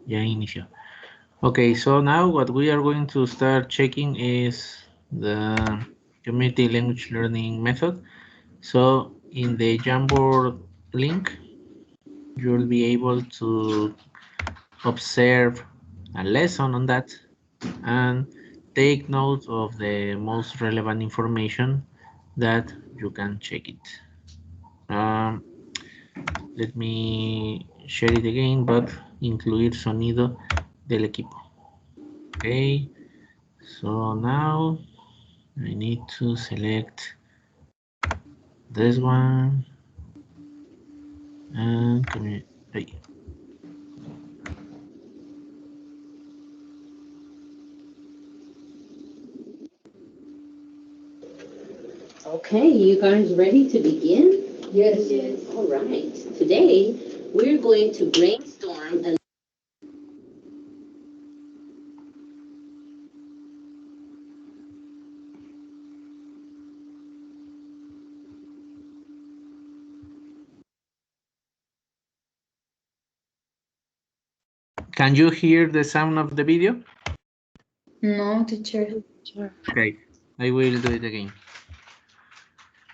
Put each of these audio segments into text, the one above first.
Ya inició. Okay, so now what we are going to start checking is the Community Language Learning Method. So in the Jamboard link, you'll be able to observe a lesson on that and take note of the most relevant information that you can check it. Um, Let me share it again, but incluir sonido del equipo. Okay, so now I need to select this one and communicate. Okay, you guys ready to begin? Yes. Yes. All right. Today, we're going to brainstorm and Can you hear the sound of the video? No, teacher. Okay, I will do it again.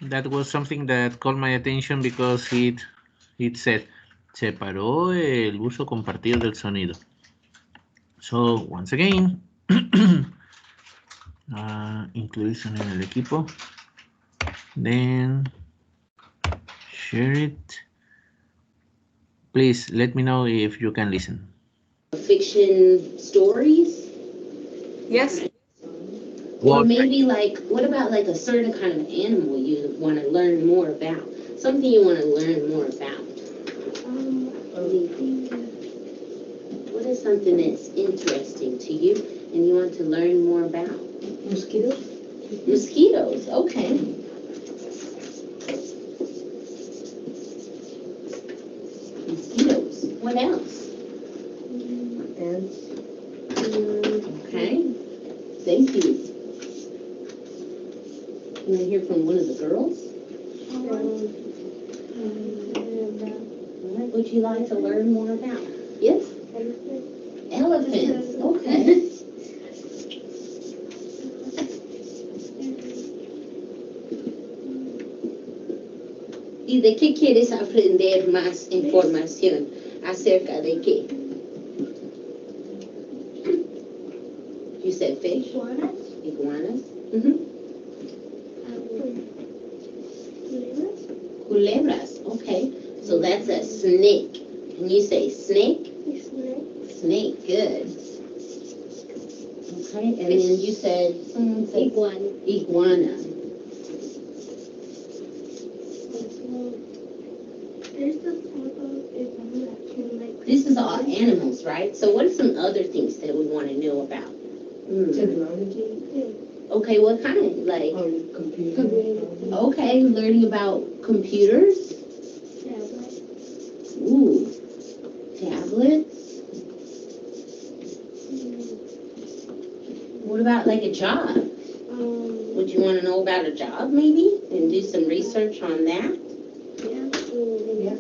That was something that caught my attention because it said separó el uso compartido del sonido. So once again, incluir sonido del equipo. Then share it. Please let me know if you can listen. fiction stories. Yes. Or What? maybe like, what about like a certain kind of animal you want to learn more about? Something you want to learn more about. What is something that's interesting to you and you want to learn more about? Mosquitoes. Mosquitoes, okay. Mosquitoes. What else? Ants. Okay. Thank you. Can I hear from one of the girls? What would you like to learn more about? Yes? Elephants. Okay. ¿Y de qué quieres aprender más información? ¿Acerca de qué? You said fish? Iguanas. Iguanas? Mm-hmm. Culebras. Okay. So that's a snake. Can you say snake? Snake. Good. Okay. And then you said, someone said Iguana. iguana. There's the photo of iguana that can like. This is all animals, right? So what are some other things that we want to know about? Technology. Okay, what kind? Like, Computer. okay, learning about computers. Tablet. Ooh, tablets. What about like a job? Would you want to know about a job maybe and do some research on that? Yeah.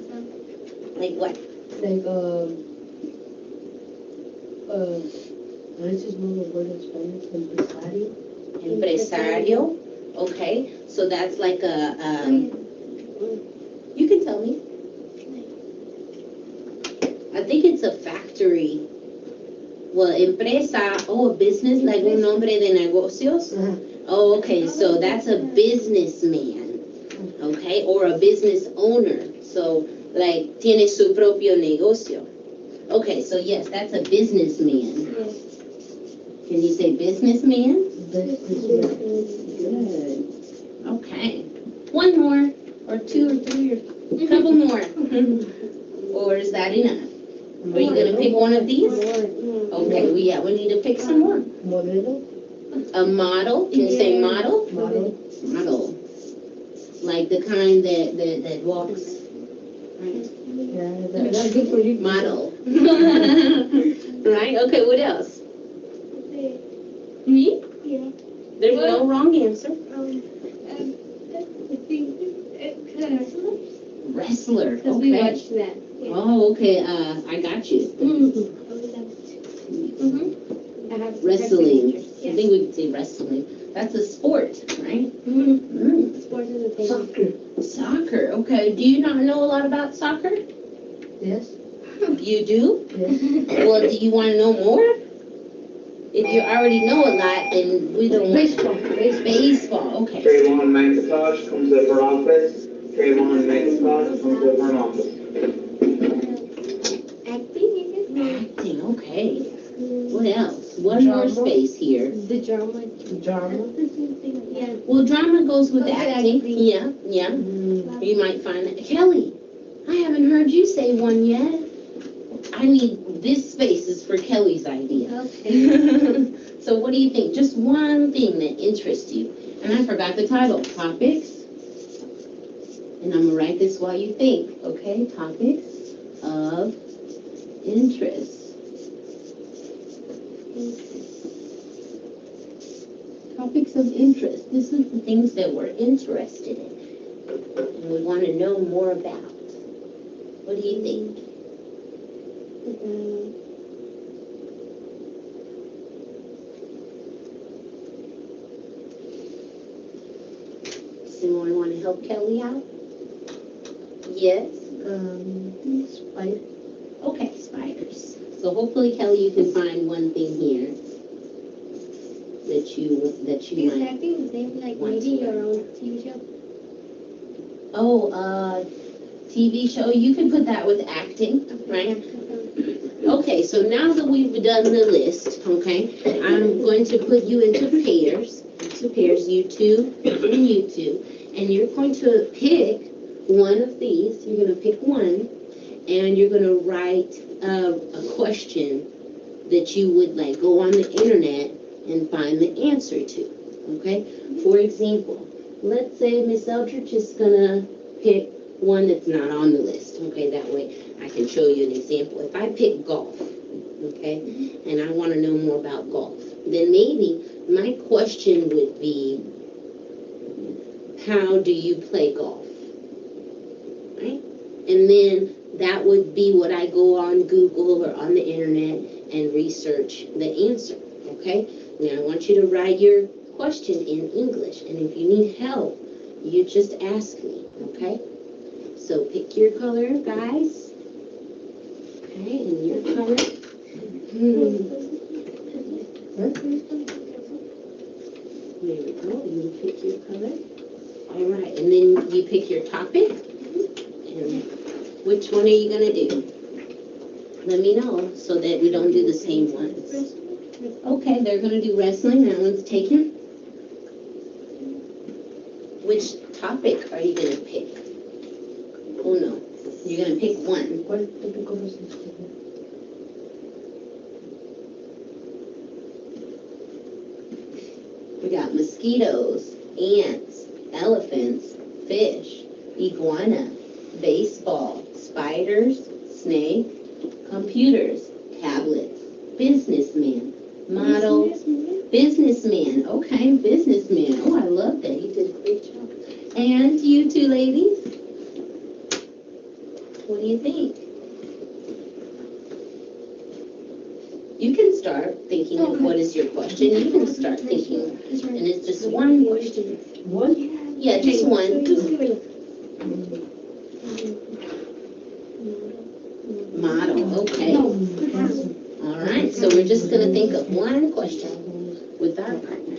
Like what? Like, a veces no lo word in Spanish, empresario. Empresario. Okay, so that's like a, you can tell me. I think it's a factory. Well, empresa, oh, a business, like un nombre de negocios. Oh, okay, so that's a businessman, okay, or a business owner. So, like, tiene su propio negocio. Okay, so yes, that's a businessman. Can you say businessman? Good. Okay. One more, or two, or three, or a couple more. Or is that enough? Are you gonna pick one of these? Okay, we need to pick some more. Modelo. A model, can you say model? Model. Model. Like the kind that walks. Yeah, that's good for you. Model. Right, okay, what else? Me? Yeah. There's no wrong answer. I think Wrestler, because we okay. watched that. Yeah. Oh, okay, I got you. Wrestling. Yeah. I think we could say wrestling. That's a sport, right? Sports is a thing. Soccer. Soccer. Okay. Do you not know a lot about soccer? Yes. You do? Yes. Well, do you want to know more? If you already know a lot, then we don't. Baseball. Baseball. Okay. Trayvon McIntosh comes up for office. Trayvon McIntosh comes up for office. Acting, Acting. Okay. What else? One more Drama. space here. the drama. Drama. That's the same thing. Yeah. Well, drama goes with Okay, acting. acting. Yeah, yeah. You might find it. Kelly, I haven't heard you say one yet. I need this space is for Kelly's idea. Okay. So what do you think? Just one thing that interests you. And I forgot the title. Topics. And I'm gonna write this while you think. Okay, topics of interest. Topics of interest. This is the things that we're interested in and we want to know more about. What do you think? Someone want to help Kelly out? Yes? Spider. Okay, spiders. So hopefully, Kelly, you can find one thing here that you Is might. acting the same, like Want maybe to. your own TV show? Oh, TV show. You can put that with acting, right? Okay, so now that we've done the list, okay, I'm going to put you into pairs. You two and you two, and you're going to pick one of these. You're going to pick one, and you're going to write a question that you would like go on the internet and find the answer to. Okay. For example, let's say Miss Eldridge is gonna pick one that's not on the list. Okay, that way I can show you an example. If I pick golf, okay, and I want to know more about golf, then maybe my question would be, how do you play golf? Right? And then that would be what I go on Google or on the internet and research the answer. Okay? Now I want you to write your question in English, and if you need help, you just ask me. Okay? So pick your color, guys. Okay, and your color. There we go. And you pick your color. All right, and then you pick your topic. And which one are you gonna do? Let me know so that we don't do the same ones. Okay, they're gonna do wrestling. That one's taken. Which topic are you gonna pick? Oh no, you're gonna pick one. ¿Cuál tópico vas a escoger? We got mosquitoes, ants, elephants, fish, iguana, baseball, spiders, snake, computers, tablets, businessman, model, businessman. Okay, businessman. Oh, I love that. You did a great job. And you two ladies, what do you think? You can start thinking of what is your question. You can start thinking, and it's just one question. One? Yeah, just one. Model, okay. All right, so we're just gonna think of one question with our partner.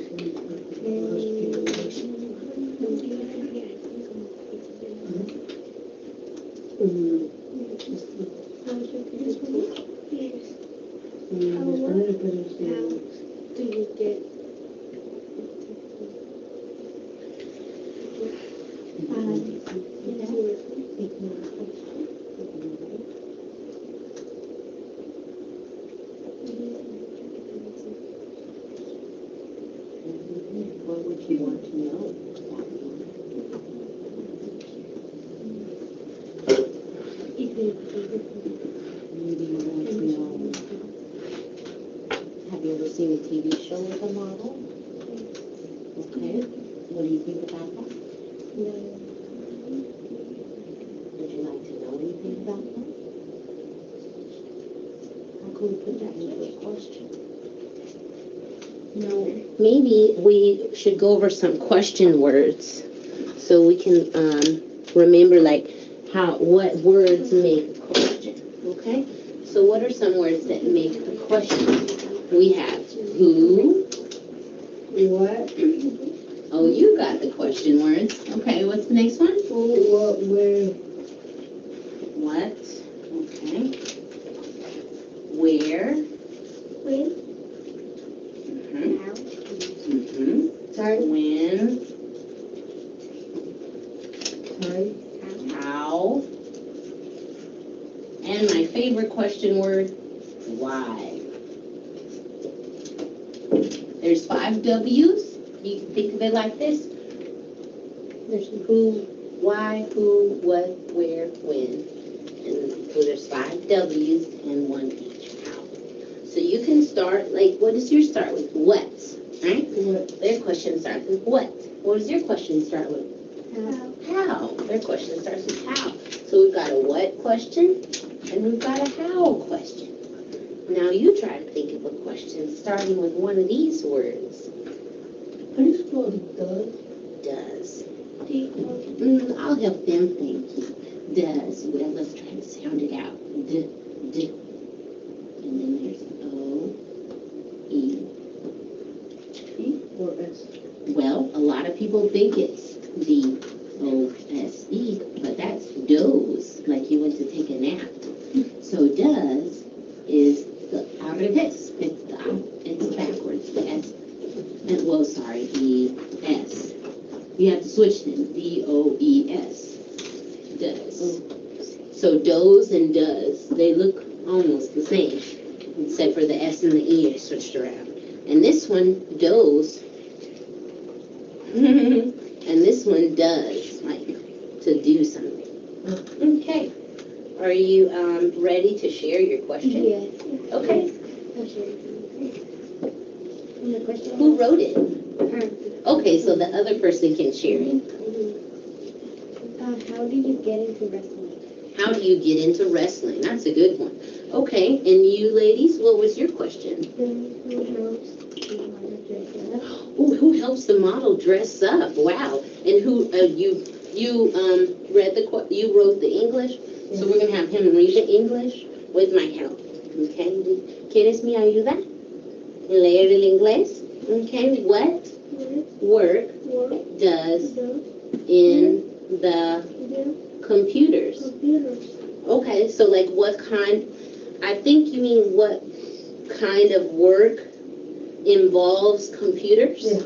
Do you get What would you want to know? Maybe you want to know, have you ever seen a TV show with a model? Okay, what do you think about that? Would you like to know anything about that? How can we put that into a question? No. Maybe we should go over some question words so we can remember like what words make a question. Okay? So what are some words that make a question? We have who. What? Oh, you got the question words. Okay, what's the next one? Who, what, where? What? Okay. Where? When? Mm-hmm. How? Mm-hmm. Time? When? Time? How? And my favorite question word, why? There's 5 W's. You can think of it like this. There's who, why, who, what, where, when. And so there's 5 W's and 1 each. How? So you can start, like, what does yours start with? What, right? What? Their question starts with what? What does your question start with? How? Their question starts with how. So we've got a what question and we've got a how question. Now you try to think of a question starting with one of these words. How do you spell does? Does. D-O. I'll help them think. Does. Well, let's try to sound it out. D. And then there's O, E. Or S? Well, a lot of people think it's D-O-S-E, but that's doze, like you went to take a nap. So does is the al revés. It's backwards, the S. And, well, sorry, the S. You have to switch them. D-O-E-S. Does. So does and does, they look almost the same, except for the S and the E are switched around. And this one, does, and this one does, like to do something. Okay. Are you ready to share your question? Yes. Okay. I'll share it. And the question Who wrote it? Her. Okay, so the other person can share it. How do you get into wrestling? How do you get into wrestling? That's a good one. Okay, and you ladies, what was your question? Who helps the model dress up? Oh, who helps the model dress up? Wow. And who you read you wrote the English? So we're gonna have him read the English with my help. Okay. ¿Quieres mi ayuda? Leer el inglés. Okay. What work Work does the in the computers? computers. Okay. So like what kind? I think you mean what kind of work involves computers? Yeah.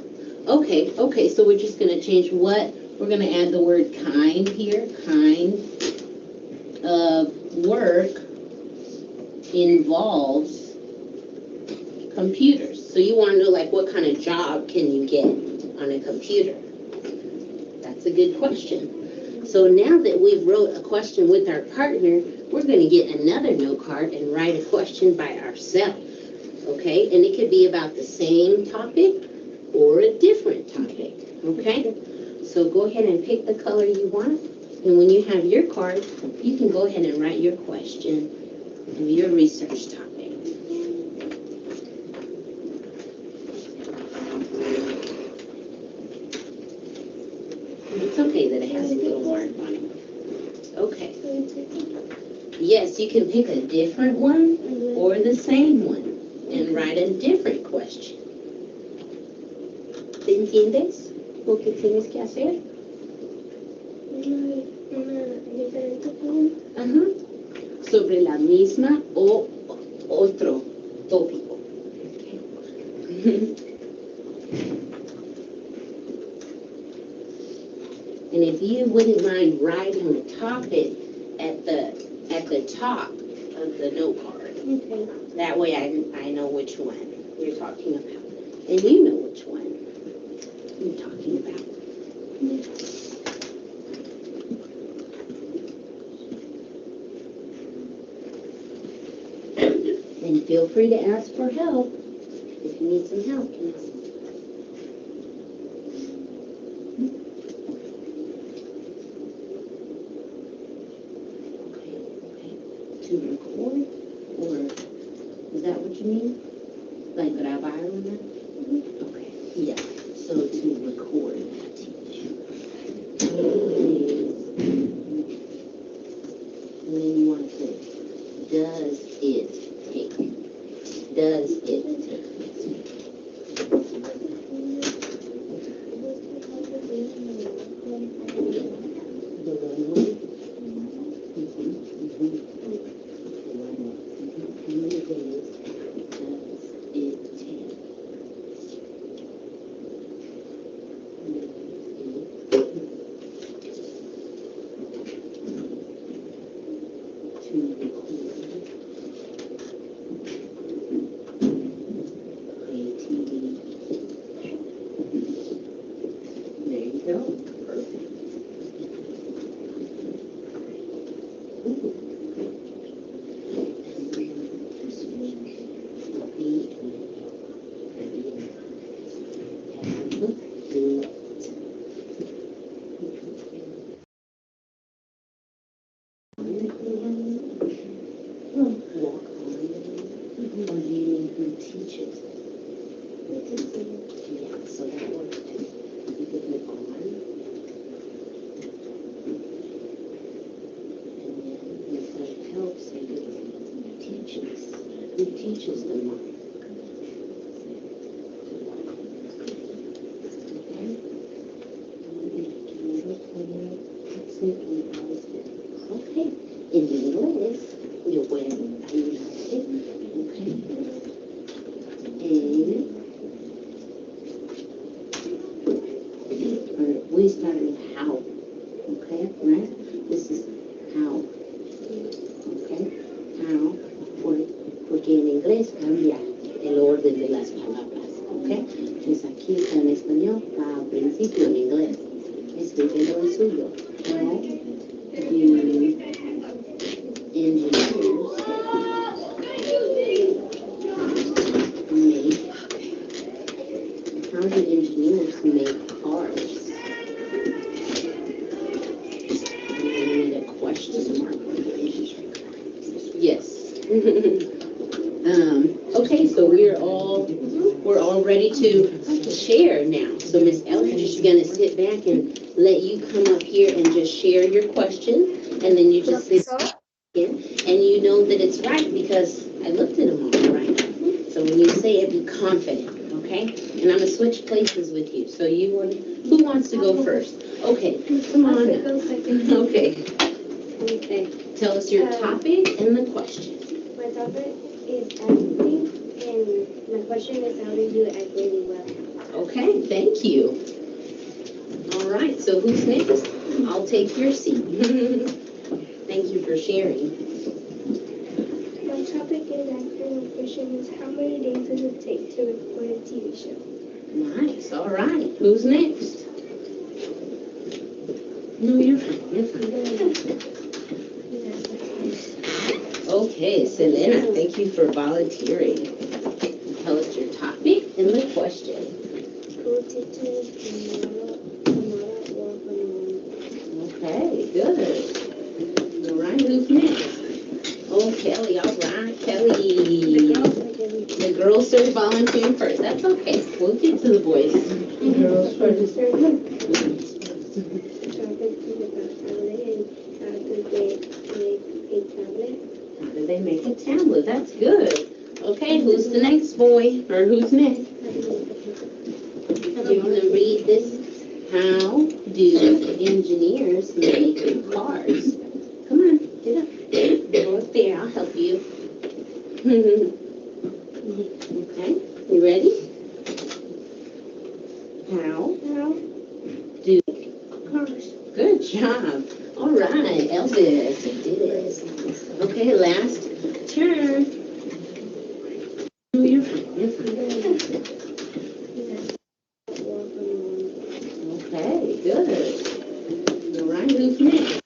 Okay, so we're just gonna change what, we're gonna add the word kind here, kind of work involves computers. So you wanna know like what kind of job can you get on a computer? That's a good question. So now that we've wrote a question with our partner, we're gonna get another note card and write a question by ourselves. Okay, and it could be about the same topic or a different topic. Okay, so go ahead and pick the color you want, and when you have your card, you can go ahead and write your question and your research topic. It's okay that it has a little mark on it. Okay. Yes, you can pick a different one or the same one and write a different question. ¿Te entiendes lo que tienes que hacer? Una diferente forma. Ajá. Sobre la misma o otro tópico. And if you wouldn't mind writing the topic at the top of the note card. Okay. That way I know which one you're talking about. And you know which one you're talking about. And feel free to ask for help if you need some help. Okay. To record, or is that what you mean? Like grabar una? go. Perfect. Ooh. Walk on. Or do you mean who teaches? Yeah, so that works too. You put it on. And then with the helps, you could teaches. Who teaches the monk? Okay. In inglés, yo voy a ayudarte. Okay. And we start with how. Okay, right? This is how. Okay. How. Porque en inglés cambia el orden de las palabras. Okay. Entonces aquí en español va al principio en inglés. Escríbelo en suyo. How do engineers make cars? And then you need a question mark. Yes. Okay, so we're all ready to share now. So Miss Eldridge is gonna sit back and let you come up here and just share your question, and then you just sit in, and you know that it's right because I looked at them all, right? So when you say it, be confident, okay? And I'm gonna switch places with you. So who wants to go first? Okay, come on. Okay. Okay. Tell us your topic and the question. My topic is acting, and my question is how to do acting well. Okay, thank you. All right, so who's next? I'll take your seat. Thank you for sharing. My topic is acting, and my question is how many days does it take to record a TV show? Nice, all right. Who's next? No, you're fine, you're fine. Okay, Selena, thank you for volunteering. Tell us your topic and the question. Who teaches tomorrow or tomorrow? Okay, good. All right, who's next? Oh, Kelly, all right, Kelly. The girls started volunteering first. That's okay. We'll get to the boys. The girls first. Topic is about tablet and how do they make a tablet? How do they make a tablet? That's good. Okay, who's the next boy? Or who's next? Do you want to read this? How do engineers make cars? Come on, get up. Go up there, I'll help you. Okay, you ready? How do... Cars. Good job. All right, Elvis, you did it. Okay, last turn. Oh, you're fine, you're fine. Okay, good. All right, who's next?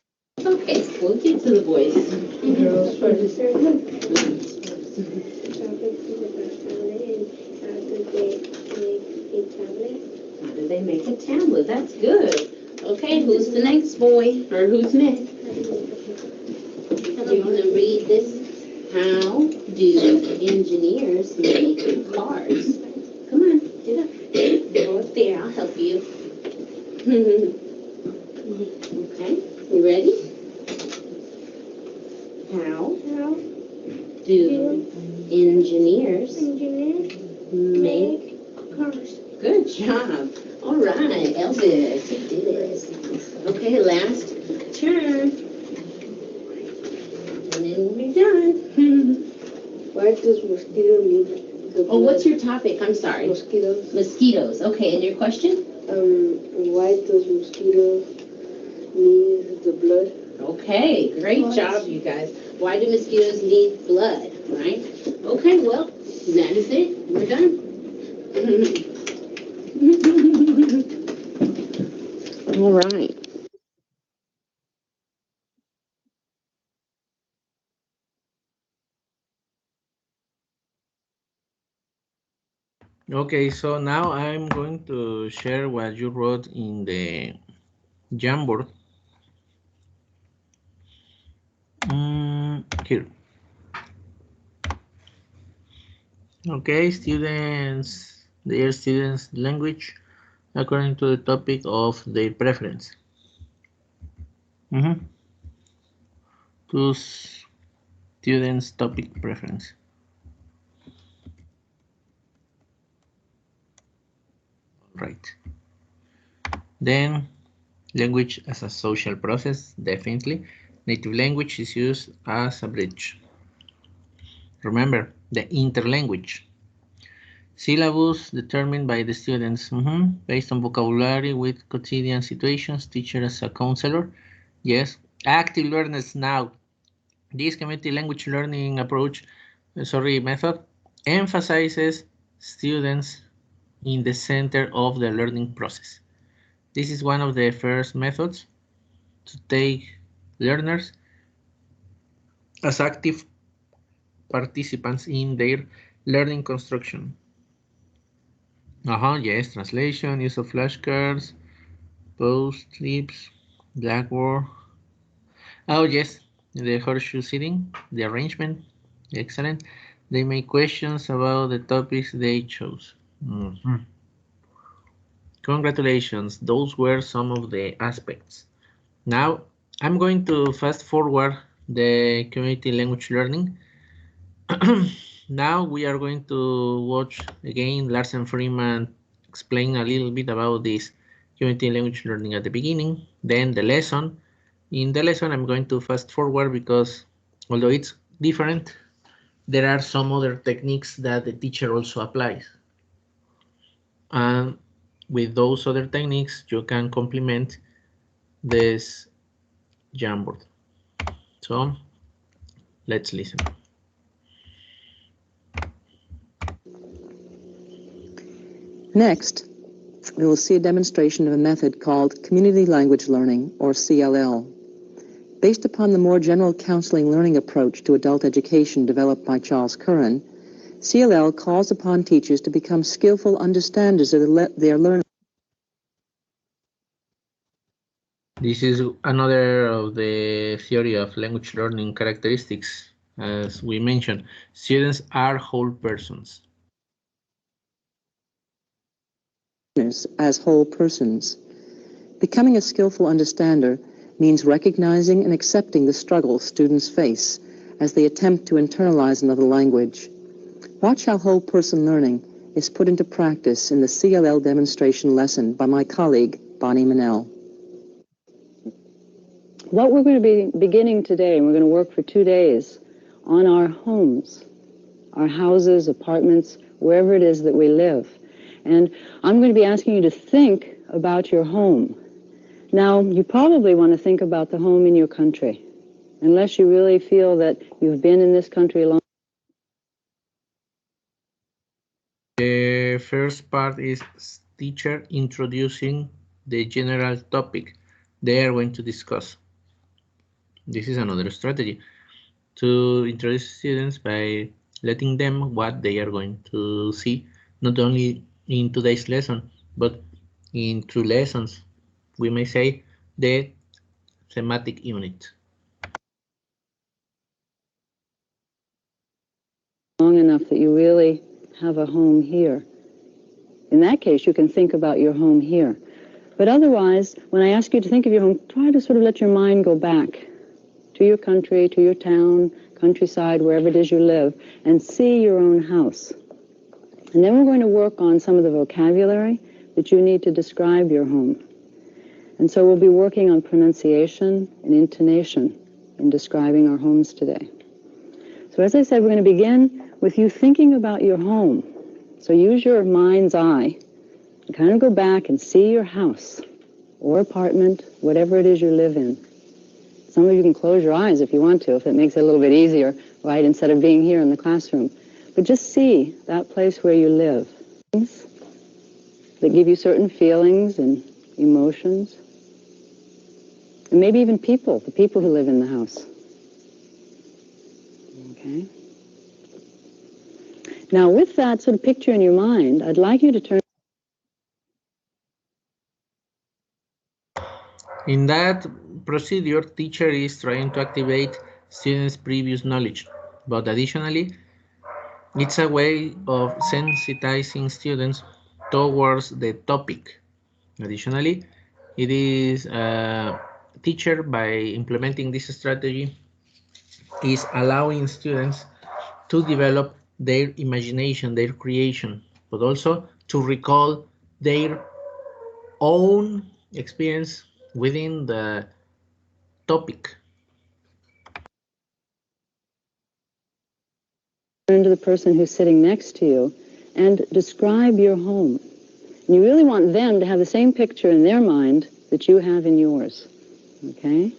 Okay, we'll get to the boys. The girls first. Topic is about tablet and how do they make a tablet? How do they make a tablet? That's good. Okay, who's the next boy? Or who's next? Do you want to read this? How do engineers make cars? Come on, get up. Go up there, I'll help you. Okay, you ready? How do engineers make cars. Good job. All right, Elvis, you did it. Okay, last turn. And then we're done. Why does mosquito need the Oh, what's blood? your topic? I'm sorry. Mosquitoes. Mosquitoes. Okay, and your question? Why does mosquito need the blood? Okay, great job, you guys. Why do mosquitoes need blood, right? Okay, well, that is it. We're done. All right. Okay, so now I'm going to share what you wrote in the Jamboard. Here. Okay, students, their students' language according to the topic of their preference. To students' topic preference. Right. Then, language as a social process, definitely. Native language is used as a bridge. Remember, the interlanguage. Syllabus determined by the students, based on vocabulary with quotidian situations, teacher as a counselor. Yes, active learners now. This community language learning approach, method, emphasizes students in the center of the learning process. This is one of the first methods to take learners as active participants in their learning construction. Yes, translation, use of flashcards, post clips, blackboard. Oh, yes, the horseshoe sitting, the arrangement, excellent. They make questions about the topics they chose. Congratulations, those were some of the aspects. Now, I'm going to fast forward the community language learning. Now we are going to watch again Larsen Freeman explain a little bit about this community language learning at the beginning, then the lesson. In the lesson, I'm going to fast forward because although it's different, there are some other techniques that the teacher also applies. And with those other techniques, you can complement this Jamboard. So let's listen. Next, we will see a demonstration of a method called Community Language Learning, or CLL. Based upon the more general counseling learning approach to adult education developed by Charles Curran, CLL calls upon teachers to become skillful understanders of their learning. This is another of the theory of language learning characteristics. As we mentioned, students are whole persons. As whole persons. Becoming a skillful understander means recognizing and accepting the struggles students face as they attempt to internalize another language. Watch how whole person learning is put into practice in the CLL demonstration lesson by my colleague, Bonnie Manel. What we're going to be beginning today, and we're going to work for 2 days on our homes, our houses, apartments, wherever it is that we live. And I'm going to be asking you to think about your home. Now, you probably want to think about the home in your country, unless you really feel that you've been in this country a long time. The first part is teacher introducing the general topic they are going to discuss. This is another strategy to introduce students by letting them what they are going to see, not only in today's lesson, but in 2 lessons. We may say the thematic unit. Long enough that you really have a home here. In that case, you can think about your home here. But otherwise, when I ask you to think of your home, try to sort of let your mind go back to your country, to your town, countryside, wherever it is you live, and see your own house. And then we're going to work on some of the vocabulary that you need to describe your home. And so we'll be working on pronunciation and intonation in describing our homes today. So as I said, we're going to begin with you thinking about your home. So use your mind's eye and kind of go back and see your house or apartment, whatever it is you live in. Some of you can close your eyes if you want to, if it makes it a little bit easier, right, instead of being here in the classroom. But just see that place where you live. Things that give you certain feelings and emotions. And maybe even people, the people who live in the house. Okay? Now, with that sort of picture in your mind, I'd like you to turn. In that procedure, teacher is trying to activate students' previous knowledge, but additionally, it's a way of sensitizing students towards the topic. Additionally, it is teacher by implementing this strategy is allowing students to develop their imagination, their creation, but also to recall their own experience within the topic. Turn to the person who's sitting next to you and describe your home. And you really want them to have the same picture in their mind that you have in yours. Okay?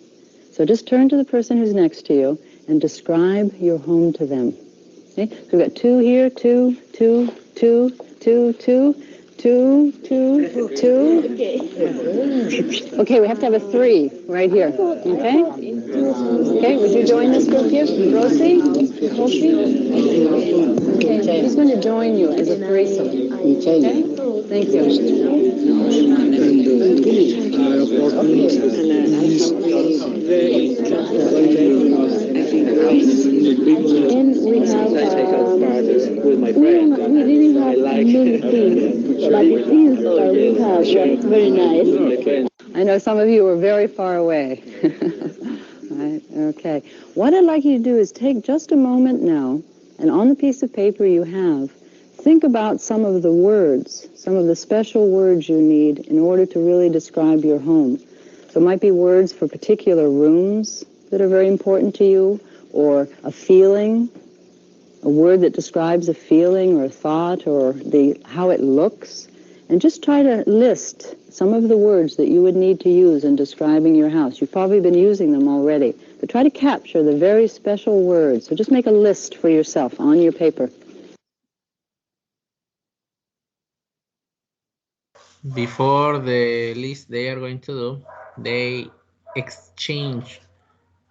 So just turn to the person who's next to you and describe your home to them. Okay? So we've got 2 here, 2, 2, 2, 2, 2, 2, 2, 2. Okay, we have to have a 3 right here. Okay? Okay, would you join this group here? Rosie? Okay, he's going to join you as a threesome. Okay? Thank you. And we have, we didn't have many things, but the things that we have were very nice. I know some of you were very far away. Right, okay. What I'd like you to do is take just a moment now, and on the piece of paper you have, think about some of the words, some of the special words you need in order to really describe your home. So it might be words for particular rooms that are very important to you, or a feeling, a word that describes a feeling or a thought or how it looks. And just try to list some of the words that you would need to use in describing your house. You've probably been using them already, but try to capture the very special words. So just make a list for yourself on your paper. Before the list they are going to do, they exchange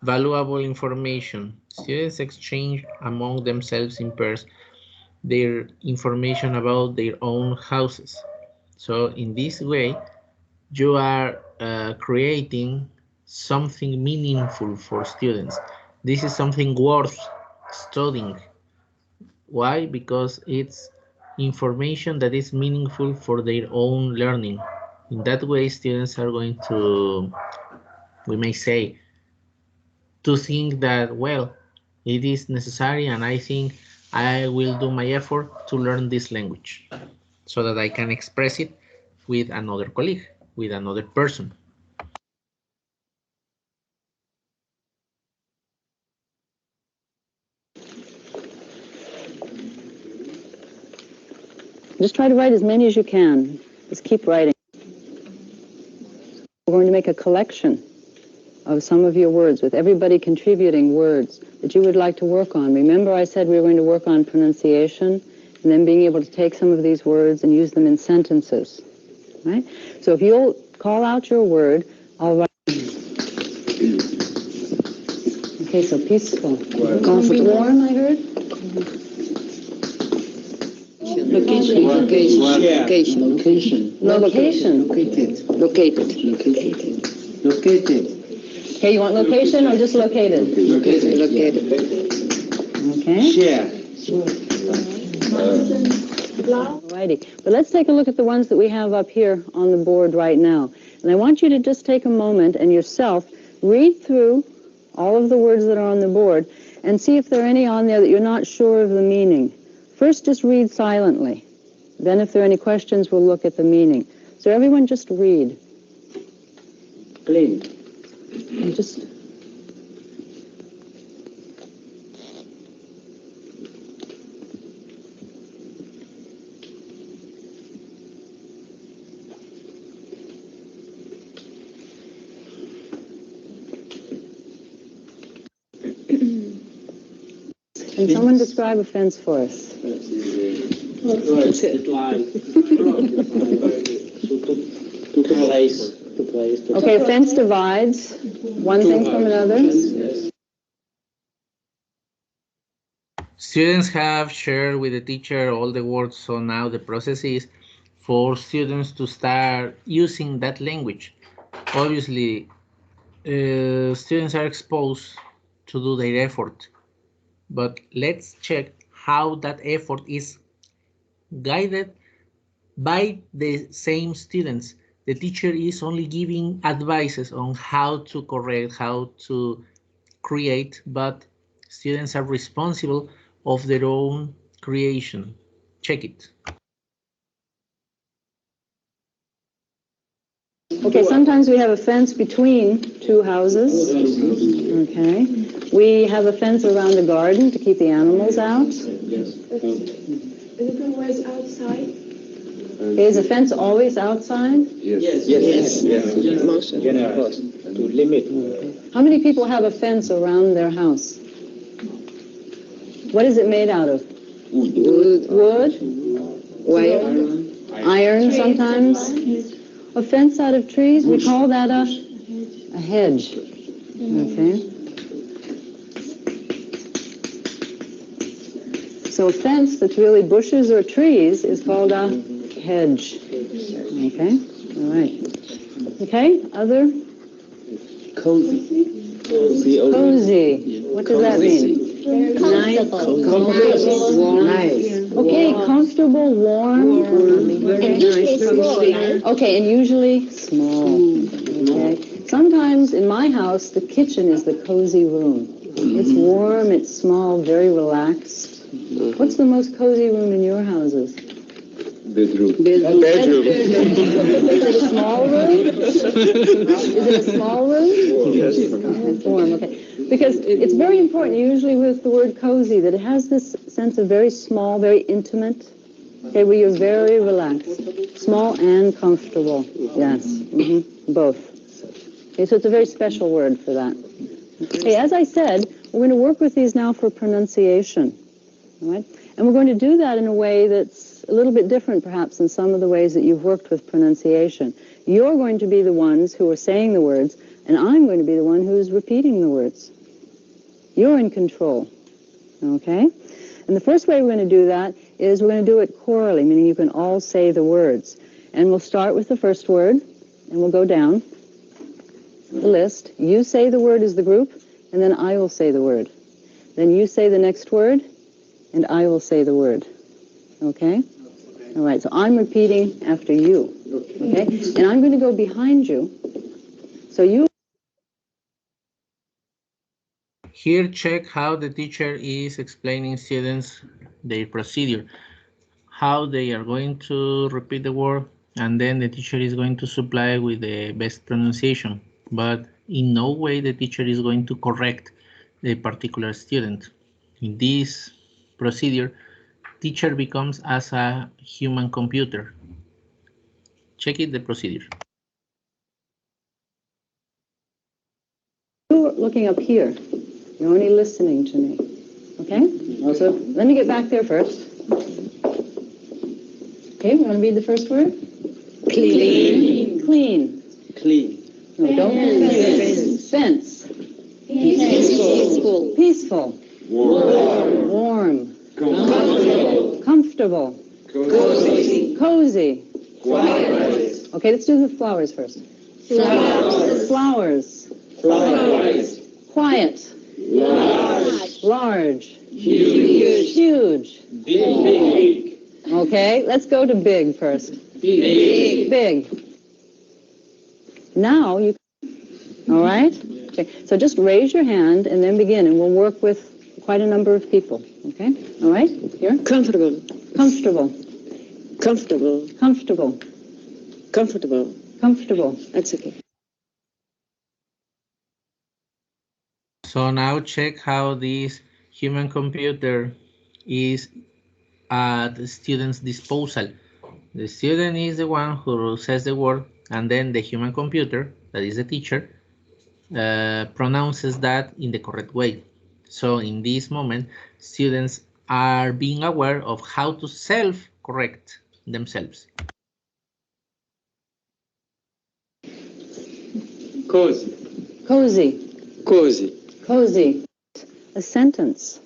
valuable information. Students exchange among themselves in pairs their information about their own houses. So in this way, you are creating something meaningful for students. This is something worth studying. Why? Because it's information that is meaningful for their own learning. In that way, students are going to, we may say, to think that, well, it is necessary and I think I will do my effort to learn this language so that I can express it with another colleague, with another person. Just try to write as many as you can. Just keep writing. We're going to make a collection of some of your words, with everybody contributing words that you would like to work on. Remember I said we were going to work on pronunciation and then being able to take some of these words and use them in sentences, right? So if you'll call out your word, I'll write. Okay, so peaceful. Comfort, warm, I heard? Location. No, location. Located. Okay, you want location or just located? Located. Okay. Share. Alrighty. But let's take a look at the ones that we have up here on the board right now. And I want you to just take a moment and yourself read through all of the words that are on the board and see if there are any on there that you're not sure of the meaning. First, just read silently. Then if there are any questions, we'll look at the meaning. So everyone just read. Clean. And just... Can someone describe a fence for us? To Okay, a fence divides one thing from another. Students have shared with the teacher all the words, so now the process is for students to start using that language. Obviously, students are exposed to do their effort, but let's check how that effort is guided by the same students. The teacher is only giving advices on how to correct, how to create, but students are responsible of their own creation. Check it. Okay, sometimes we have a fence between two houses. Okay. We have a fence around the garden to keep the animals out. Is it always outside? Is a fence always outside? Yes. To limit. How many people have a fence around their house? What is it made out of? Wood? Iron sometimes? A fence out of trees, we call that a hedge. Okay. So a fence that's really bushes or trees is called a hedge. Okay? All right. Okay, other? Cozy. Cozy. What does that mean? Nice. Okay, comfortable, warm. Okay, and usually small. Okay. Sometimes in my house, the kitchen is the cozy room. It's warm, it's small, very relaxed. What's the most cozy room in your houses? Bedroom. Is it a small room? Is it a small room? Yes. It's warm, okay. Because it's very important, usually with the word cozy, that it has this sense of very small, very intimate, okay, where you're very relaxed. Small and comfortable, yes, both. Okay, so it's a very special word for that. Okay, as I said, we're going to work with these now for pronunciation, all right? And we're going to do that in a way that's a little bit different, perhaps, than some of the ways that you've worked with pronunciation. You're going to be the ones who are saying the words, and I'm going to be the one who's repeating the words. You're in control, okay? And the first way we're going to do that is we're going to do it chorally, meaning you can all say the words. And we'll start with the first word, and we'll go down the list. You say the word as the group, and then I will say the word. Then you say the next word, and I will say the word. Okay? All right, so I'm repeating after you. Okay? And I'm going to go behind you. So you... Here, check how the teacher is explaining students their procedure, how they are going to repeat the word, and then the teacher is going to supply with the best pronunciation. But in no way the teacher is going to correct the particular student. In this procedure, teacher becomes as a human computer. Check it, the procedure. You're looking up here. You're only listening to me. Okay? So let me get back there first. Okay, we want to read the first word? Clean. Clean. Clean. No, don't. Fence. Peaceful. Peaceful. Warm. Comfortable. Cozy. Okay, let's do the flowers first. Flowers. Quiet. Large. Huge. Big. Okay, let's go to big first. Big. Now you... All right? Okay, so just raise your hand and then begin, and we'll work with quite a number of people. Okay? All right? Here? Comfortable. Comfortable. Comfortable. Comfortable. Comfortable. Comfortable. That's okay. So now check how this human computer is at the student's disposal. The student is the one who says the word, and then the human computer, that is the teacher, pronounces that in the correct way. So in this moment, students are being aware of how to self-correct themselves. Cozy. Cozy. Cozy. Cozy. A sentence.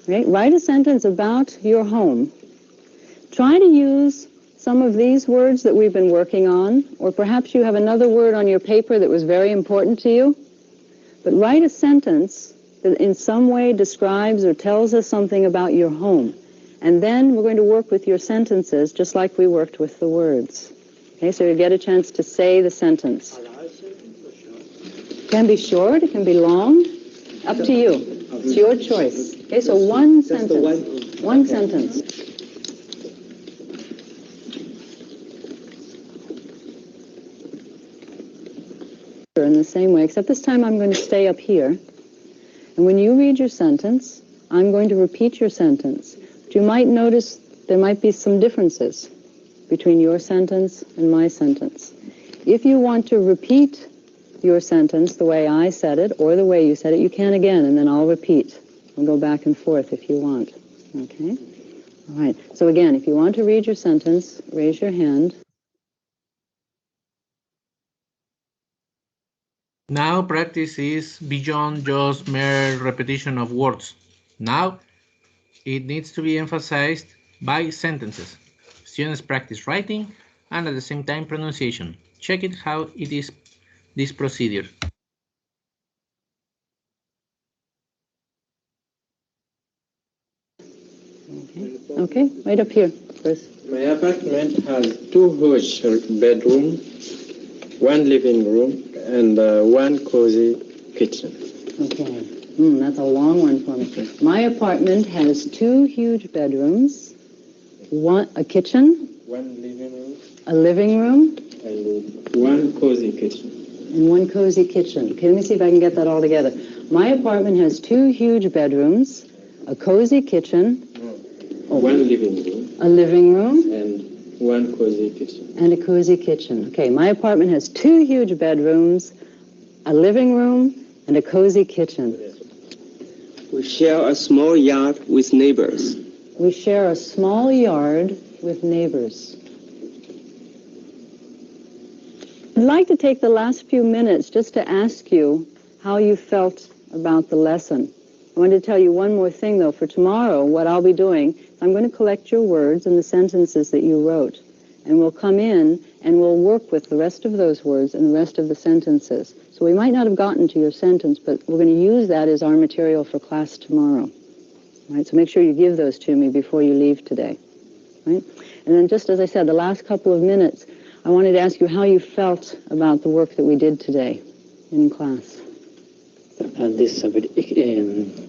Right? Write a sentence about your home. Try to use some of these words that we've been working on, or perhaps you have another word on your paper that was very important to you. But write a sentence that in some way describes or tells us something about your home. And then we're going to work with your sentences just like we worked with the words. Okay, so you get a chance to say the sentence. It can be short, it can be long, up to you. It's your choice. Okay, so one sentence. One sentence. In the same way, except this time I'm going to stay up here. And when you read your sentence, I'm going to repeat your sentence. But you might notice there might be some differences between your sentence and my sentence. If you want to repeat your sentence the way I said it or the way you said it, you can again, and then I'll repeat. We'll go back and forth if you want. Okay? All right. So again, if you want to read your sentence, raise your hand. Now practice is beyond just mere repetition of words. Now it needs to be emphasized by sentences. Students practice writing and at the same time pronunciation. Check it how it is this procedure. Okay, right up here, Chris. My apartment has 2 huge bedrooms, 1 living room, and 1 cozy kitchen. Okay. That's a long one for me. My apartment has 2 huge bedrooms, a kitchen, 1 living room, a living room, and 1 cozy kitchen. and 1 cozy kitchen. Okay, let me see if I can get that all together. My apartment has 2 huge bedrooms, a cozy kitchen, 1 living room, a living room, and 1 cozy kitchen. and a cozy kitchen. Okay, my apartment has 2 huge bedrooms, a living room, and a cozy kitchen. We share a small yard with neighbors. We share a small yard with neighbors. I'd like to take the last few minutes just to ask you how you felt about the lesson. I wanted to tell you one more thing, though. For tomorrow, what I'll be doing, I'm going to collect your words and the sentences that you wrote. And we'll come in and we'll work with the rest of those words and the rest of the sentences. So we might not have gotten to your sentence, but we're going to use that as our material for class tomorrow. All right, so make sure you give those to me before you leave today. Right? And then just as I said, the last couple of minutes, I wanted to ask you how you felt about the work that we did today in class. This is a very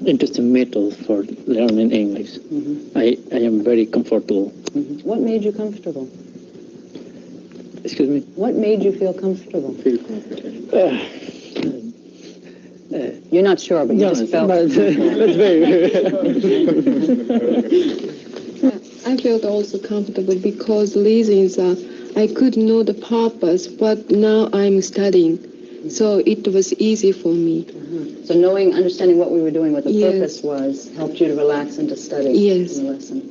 interesting method for learning English. Mm-hmm. I am very comfortable. Mm-hmm. What made you comfortable? Excuse me? What made you feel comfortable? Feel comfortable. You're not sure, but you just felt. That's very. I felt also comfortable because reasons I could know the purpose, but now I'm studying, so it was easy for me. So understanding what we were doing, what the Yes. purpose was, helped you to relax and to study Yes. the lesson.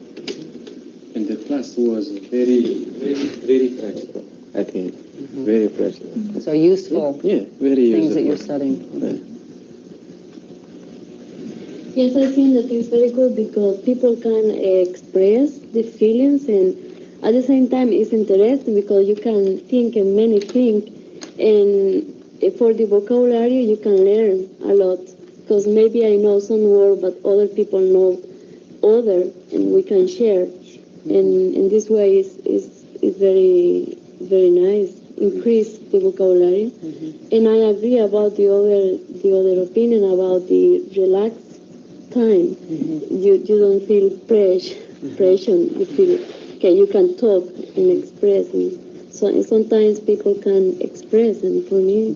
And the class was very, very, very practical, I think. Very practical. So useful Yeah, very useful. things that you're studying. Yes, I think that it's very good because people can express the feelings, and at the same time it's interesting because you can think of many things, and for the vocabulary you can learn a lot because maybe I know some word but other people know other, and we can share, and in this way it's very, very nice, increase the vocabulary. And I agree about the other opinion about the relaxed time. You don't feel pressure. You feel okay. You can talk and express, and sometimes people can express, and for me,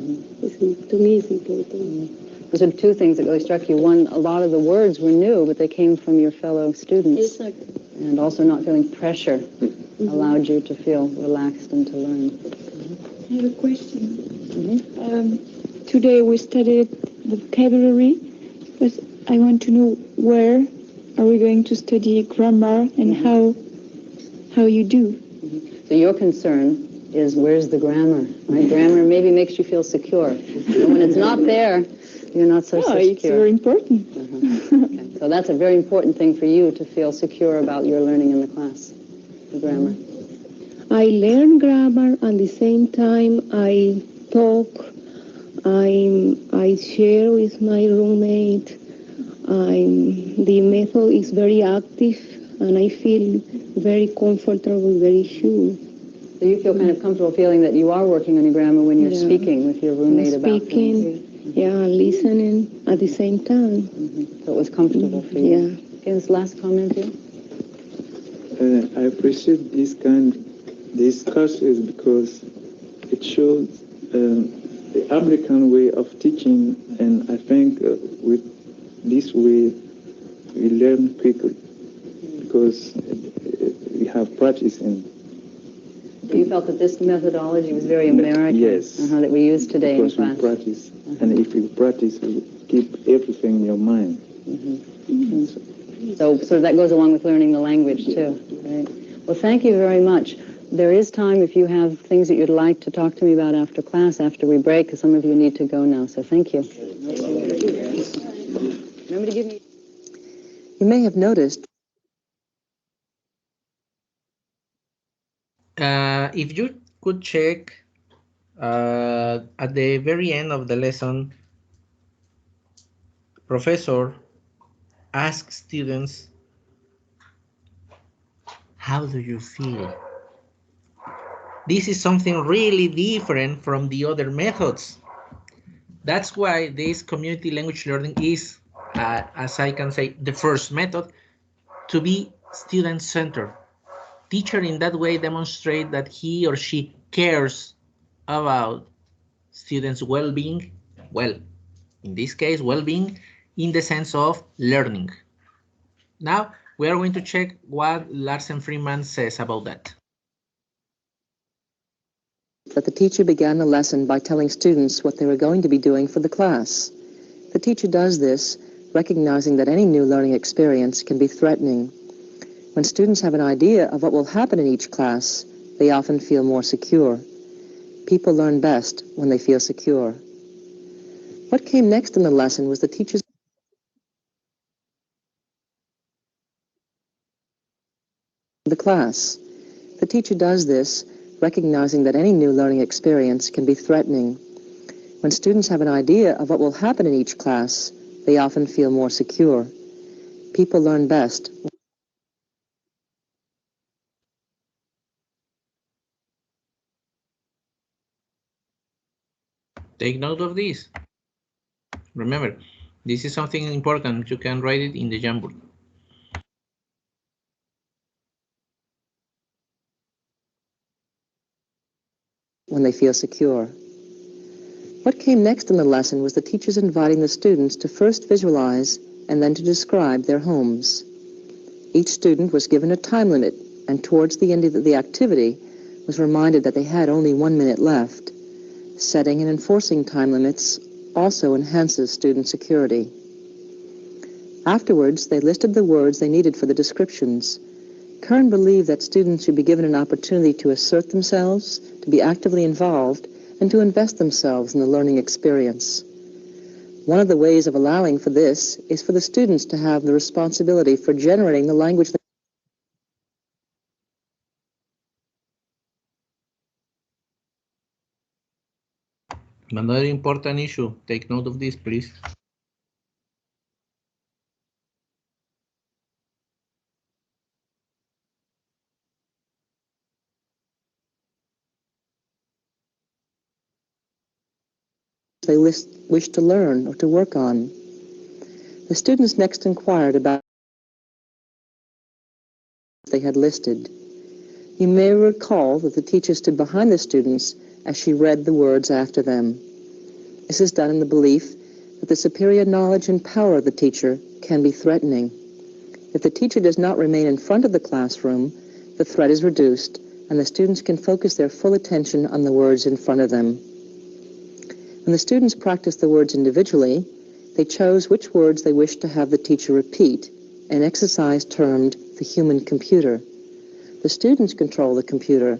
to me, it's important. Those are 2 things that really struck you. One, a lot of the words were new, but they came from your fellow students. Exactly. And also not feeling pressure allowed you to feel relaxed and to learn. I have a question. Today we studied the vocabulary, but I want to know where are we going to study grammar and how you do. So your concern is where's the grammar, right? Grammar maybe makes you feel secure. And when it's not there, you're not so secure. It's very important. Okay. So that's a very important thing for you to feel secure about your learning in the class, the grammar. I learn grammar, at the same time I talk, I share with my roommate. The method is very active, and I feel very comfortable, very sure. So you feel kind of comfortable feeling that you are working on your grammar when you're speaking with your roommate about things. Listening at the same time. So it was comfortable for you. Yeah. Okay, this last comment here. I appreciate these courses because it shows the American way of teaching, and I think with this way we learn quickly because we have practice in. So you felt that this methodology was very American. Yes. That we use today because in class. We practice, and if you practice, you keep everything in your mind. So that goes along with learning the language too, right? Well, thank you very much. There is time if you have things that you'd like to talk to me about after class, after we break, because some of you need to go now, so thank you. Remember to give me... You may have noticed. If you could check at the very end of the lesson, professor asks students, how do you feel? This is something really different from the other methods. That's why this community language learning is, as I can say, the first method to be student-centered. Teacher in that way demonstrate that he or she cares about students' well-being. Well, in this case, well-being in the sense of learning. Now, we are going to check what Larsen Freeman says about that. That the teacher began the lesson by telling students what they were going to be doing for the class. The teacher does this, recognizing that any new learning experience can be threatening. When students have an idea of what will happen in each class, they often feel more secure. People learn best when they feel secure. What came next in the lesson was the teacher's the class. The teacher does this, recognizing that any new learning experience can be threatening. When students have an idea of what will happen in each class, they often feel more secure. People learn best. Take note of this. Remember, this is something important. You can write it in the Jamboard. When they feel secure. What came next in the lesson was the teachers inviting the students to first visualize and then to describe their homes. Each student was given a time limit, and towards the end of the activity was reminded that they had only 1 minute left. Setting and enforcing time limits also enhances student security. Afterwards, they listed the words they needed for the descriptions. Kern believed that students should be given an opportunity to assert themselves, to be actively involved, and to invest themselves in the learning experience. One of the ways of allowing for this is for the students to have the responsibility for generating the language. Another important issue, take note of this, please. They wish to learn or to work on. The students next inquired about what they had listed. You may recall that the teacher stood behind the students as she read the words after them. This is done in the belief that the superior knowledge and power of the teacher can be threatening. If the teacher does not remain in front of the classroom, the threat is reduced and the students can focus their full attention on the words in front of them. When the students practiced the words individually, they chose which words they wished to have the teacher repeat, an exercise termed the human computer. The students control the computer.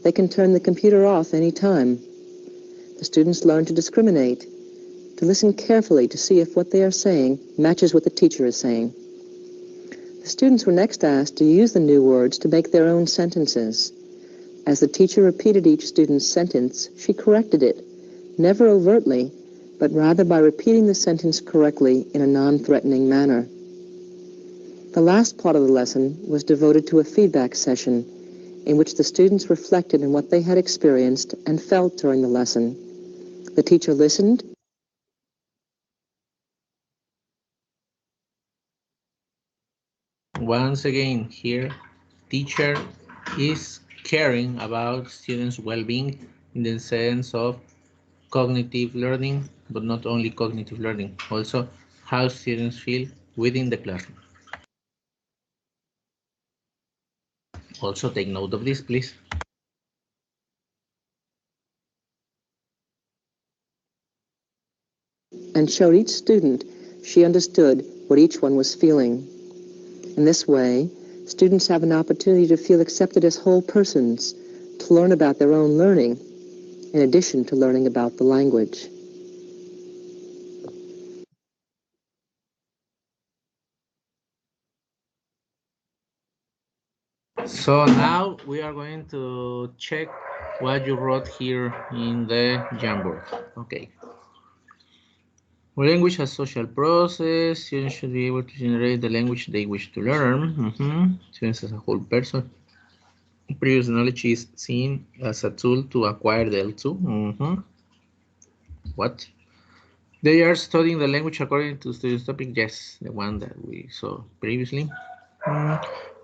They can turn the computer off any time. The students learn to discriminate, to listen carefully to see if what they are saying matches what the teacher is saying. The students were next asked to use the new words to make their own sentences. As the teacher repeated each student's sentence, she corrected it, never overtly, but rather by repeating the sentence correctly in a non-threatening manner. The last part of the lesson was devoted to a feedback session in which the students reflected on what they had experienced and felt during the lesson. The teacher listened. Once again, here, teacher is caring about students' well-being in the sense of cognitive learning, but not only cognitive learning, also how students feel within the classroom. Also take note of this, please. And showed each student she understood what each one was feeling. In this way, students have an opportunity to feel accepted as whole persons, to learn about their own learning, in addition to learning about the language. So now we are going to check what you wrote here in the Jamboard. Okay. Language has social process. Students should be able to generate the language they wish to learn. Students as a whole person. Previous knowledge is seen as a tool to acquire the L2. What? They are studying the language according to student's topic. Yes, the one that we saw previously.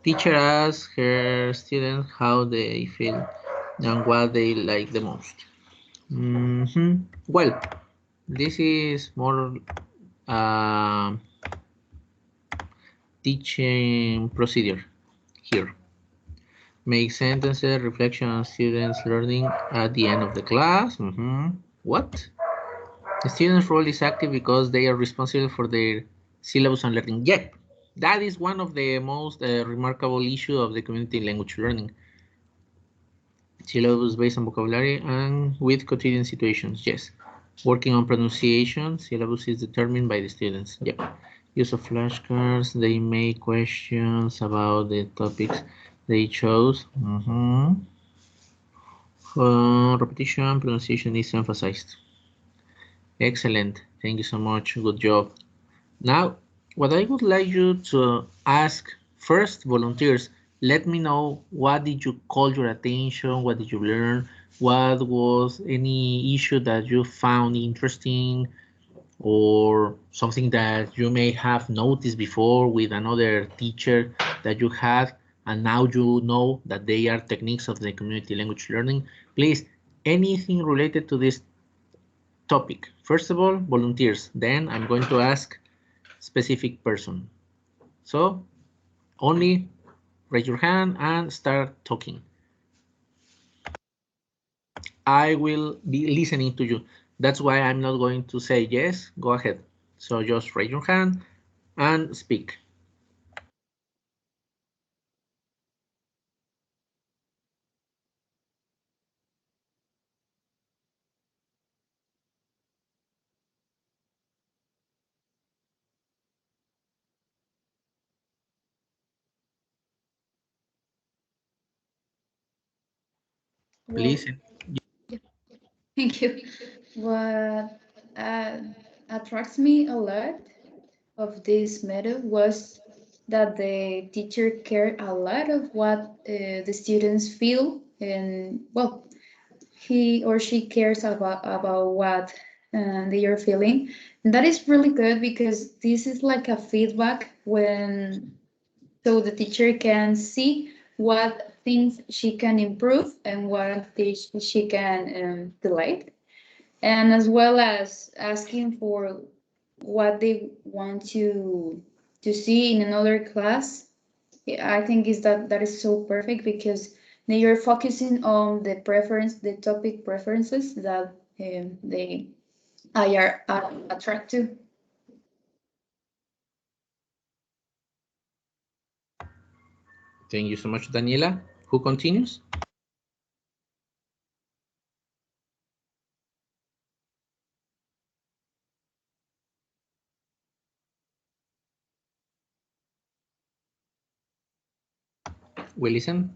Teacher asks her students how they feel and what they like the most. Well, this is more teaching procedure here. Make sentences, reflection on students' learning at the end of the class. What? The students' role is active because they are responsible for their syllabus and learning. Yep, that is one of the most remarkable issues of the community language learning. Syllabus based on vocabulary and with quotidian situations. Yes. Working on pronunciation, syllabus is determined by the students. Yep. Use of flashcards, they make questions about the topics they chose. Repetition, pronunciation is emphasized. Excellent. Thank you so much. Good job. Now, what I would like you to ask first, volunteers, let me know what did you call your attention, what did you learn, what was any issue that you found interesting, or something that you may have noticed before with another teacher that you had, and now you know that they are techniques of the community language learning. Please, anything related to this topic. First of all, volunteers. Then I'm going to ask specific person. So only raise your hand and start talking. I will be listening to you. That's why I'm not going to say yes, go ahead. So just raise your hand and speak. Well, Please. yeah, thank you. What uh, attracts me a lot of this method was that the teacher cared a lot of what the students feel, and well, he or she cares about what they are feeling. And that is really good because this is like a feedback when so the teacher can see what things she can improve and what things she can delete, and as well as asking for what they want to see in another class. I think is that is so perfect because they are focusing on the topic preferences that they are attracted to. Thank you so much, Daniela. Who continues? We listen.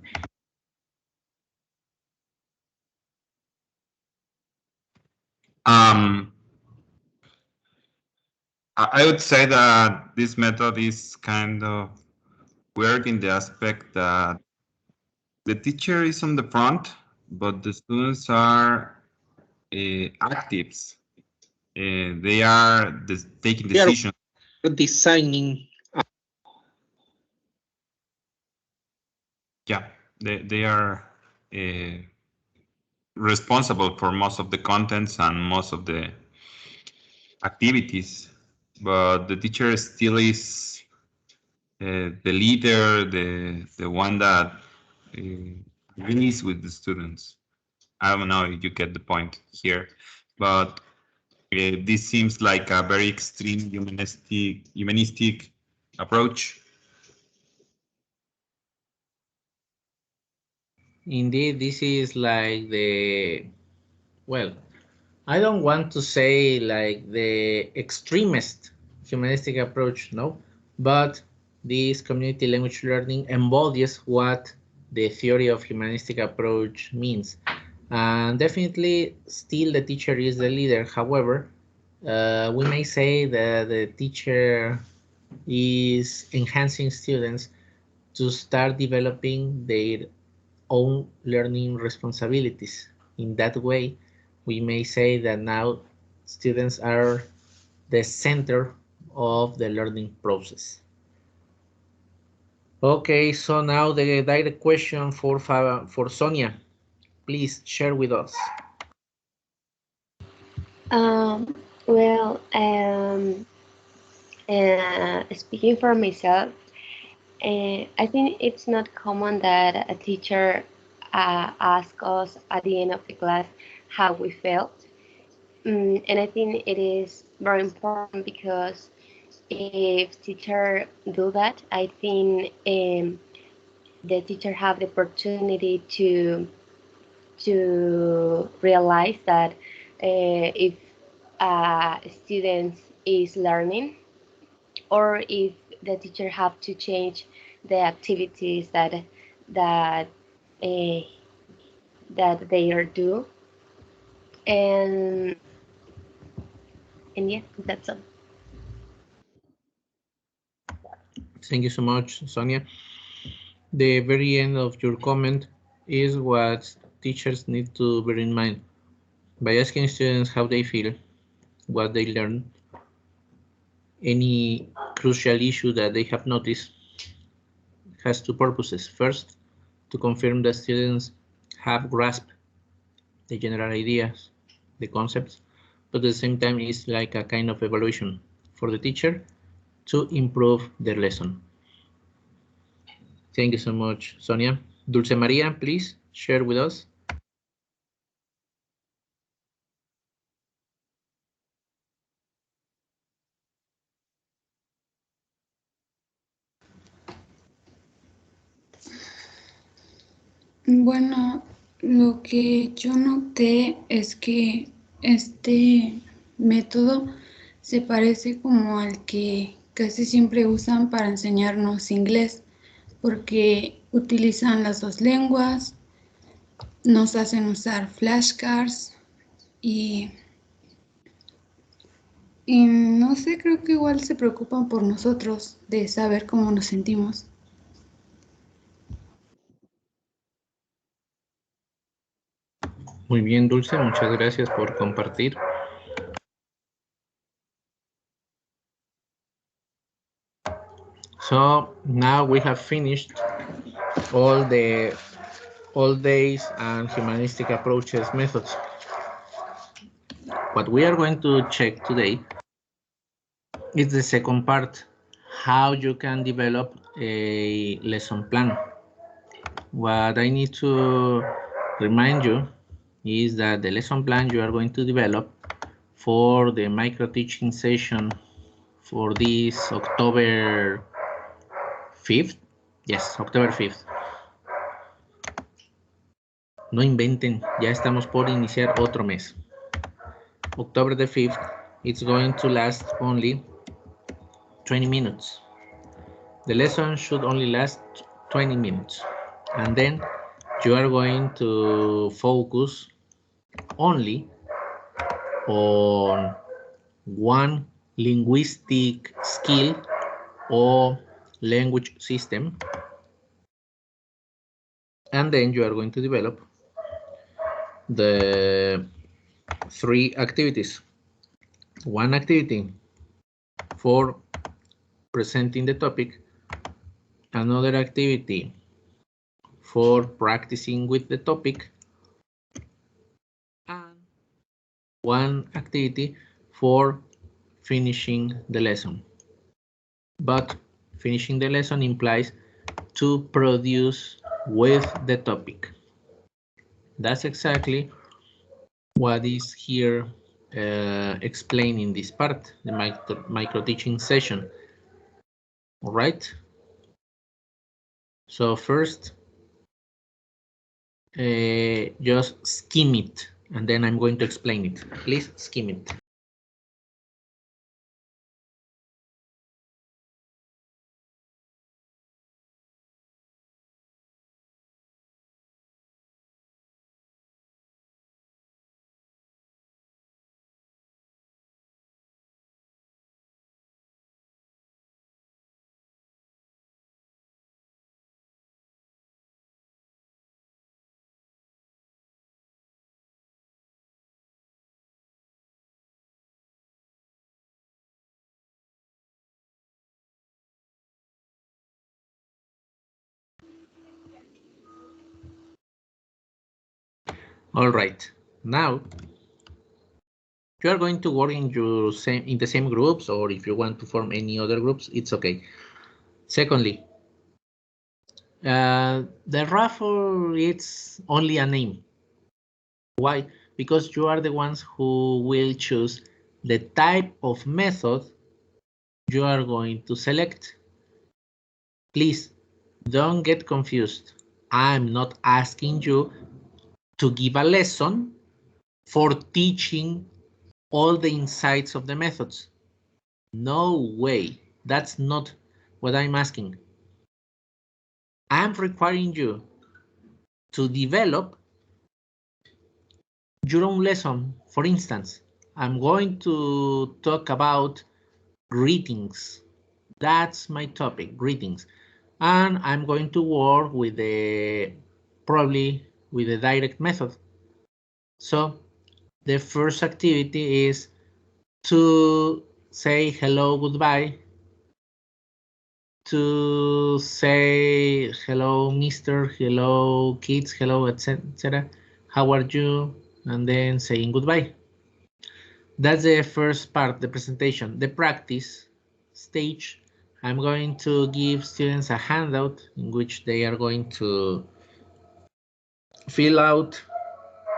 I would say that this method is kind of weird in the aspect that the teacher is on the front, but the students are actives. They are taking decisions. Designing. Yeah, they are responsible for most of the contents and most of the activities, but the teacher still is the leader, the one that agrees with the students. I don't know if you get the point here, but this seems like a very extreme humanistic approach. Indeed, this is like well, I don't want to say like the extremist humanistic approach, no, but this community language learning embodies what the theory of humanistic approach means. And definitely, still the teacher is the leader. However, we may say that the teacher is enhancing students to start developing their own learning responsibilities. In that way, we may say that now students are the center of the learning process. Okay, so now the direct question for Sonia. Please share with us. Well, speaking for myself, I think it's not common that a teacher asks us at the end of the class how we felt. And I think it is very important because if teacher do that, I think the teacher have the opportunity to realize that if a student is learning or if the teacher have to change the activities that uh, that they are do and yeah, that's all. Thank you so much, Sonia. The very end of your comment is what teachers need to bear in mind. By asking students how they feel, what they learn, any crucial issue that they have noticed has two purposes. First, to confirm that students have grasped the general ideas, the concepts, but at the same time it's like a kind of evaluation for the teacher to improve their lesson. Thank you so much, Sonia. Dulce Maria, please share with us. Bueno, lo que yo noté es que este método se parece como al que casi siempre usan para enseñarnos inglés, porque utilizan las dos lenguas, nos hacen usar flashcards y no sé, creo que igual se preocupan por nosotros de saber cómo nos sentimos. Muy bien, Dulce, muchas gracias por compartir. So now we have finished all the all days and humanistic approaches methods. What we are going to check today is the second part, how you can develop a lesson plan. What I need to remind you is that the lesson plan you are going to develop for the micro teaching session for this October 5th. Yes, October 5th. No inventen, ya estamos por iniciar otro mes. October the 5th, it's going to last only 20 minutes. The lesson should only last 20 minutes. and then you are going to focus only on one linguistic skill or language system, and then you are going to develop the 3 activities. One activity for presenting the topic, another activity for practicing with the topic, and one activity for finishing the lesson. But finishing the lesson implies to produce with the topic. That's exactly what is here explained in this part, the micro teaching session. All right. So first, just skim it, and then I'm going to explain it. Please skim it. All right. Now you are going to work in the same groups, or if you want to form any other groups, it's okay. Secondly, the raffle, it's only a name. Why? Because you are the ones who will choose the type of method you are going to select. Please don't get confused. I'm not asking you to give a lesson for teaching all the insights of the methods. No way. That's not what I'm asking. I'm requiring you to develop your own lesson. For instance, I'm going to talk about greetings. That's my topic, greetings. And I'm going to work with probably with the direct method. So the first activity is to say hello, goodbye, to say hello, Mr., hello, kids, hello, etc. How are you? And then saying goodbye. That's the first part, the presentation. The practice stage, I'm going to give students a handout in which they are going to fill out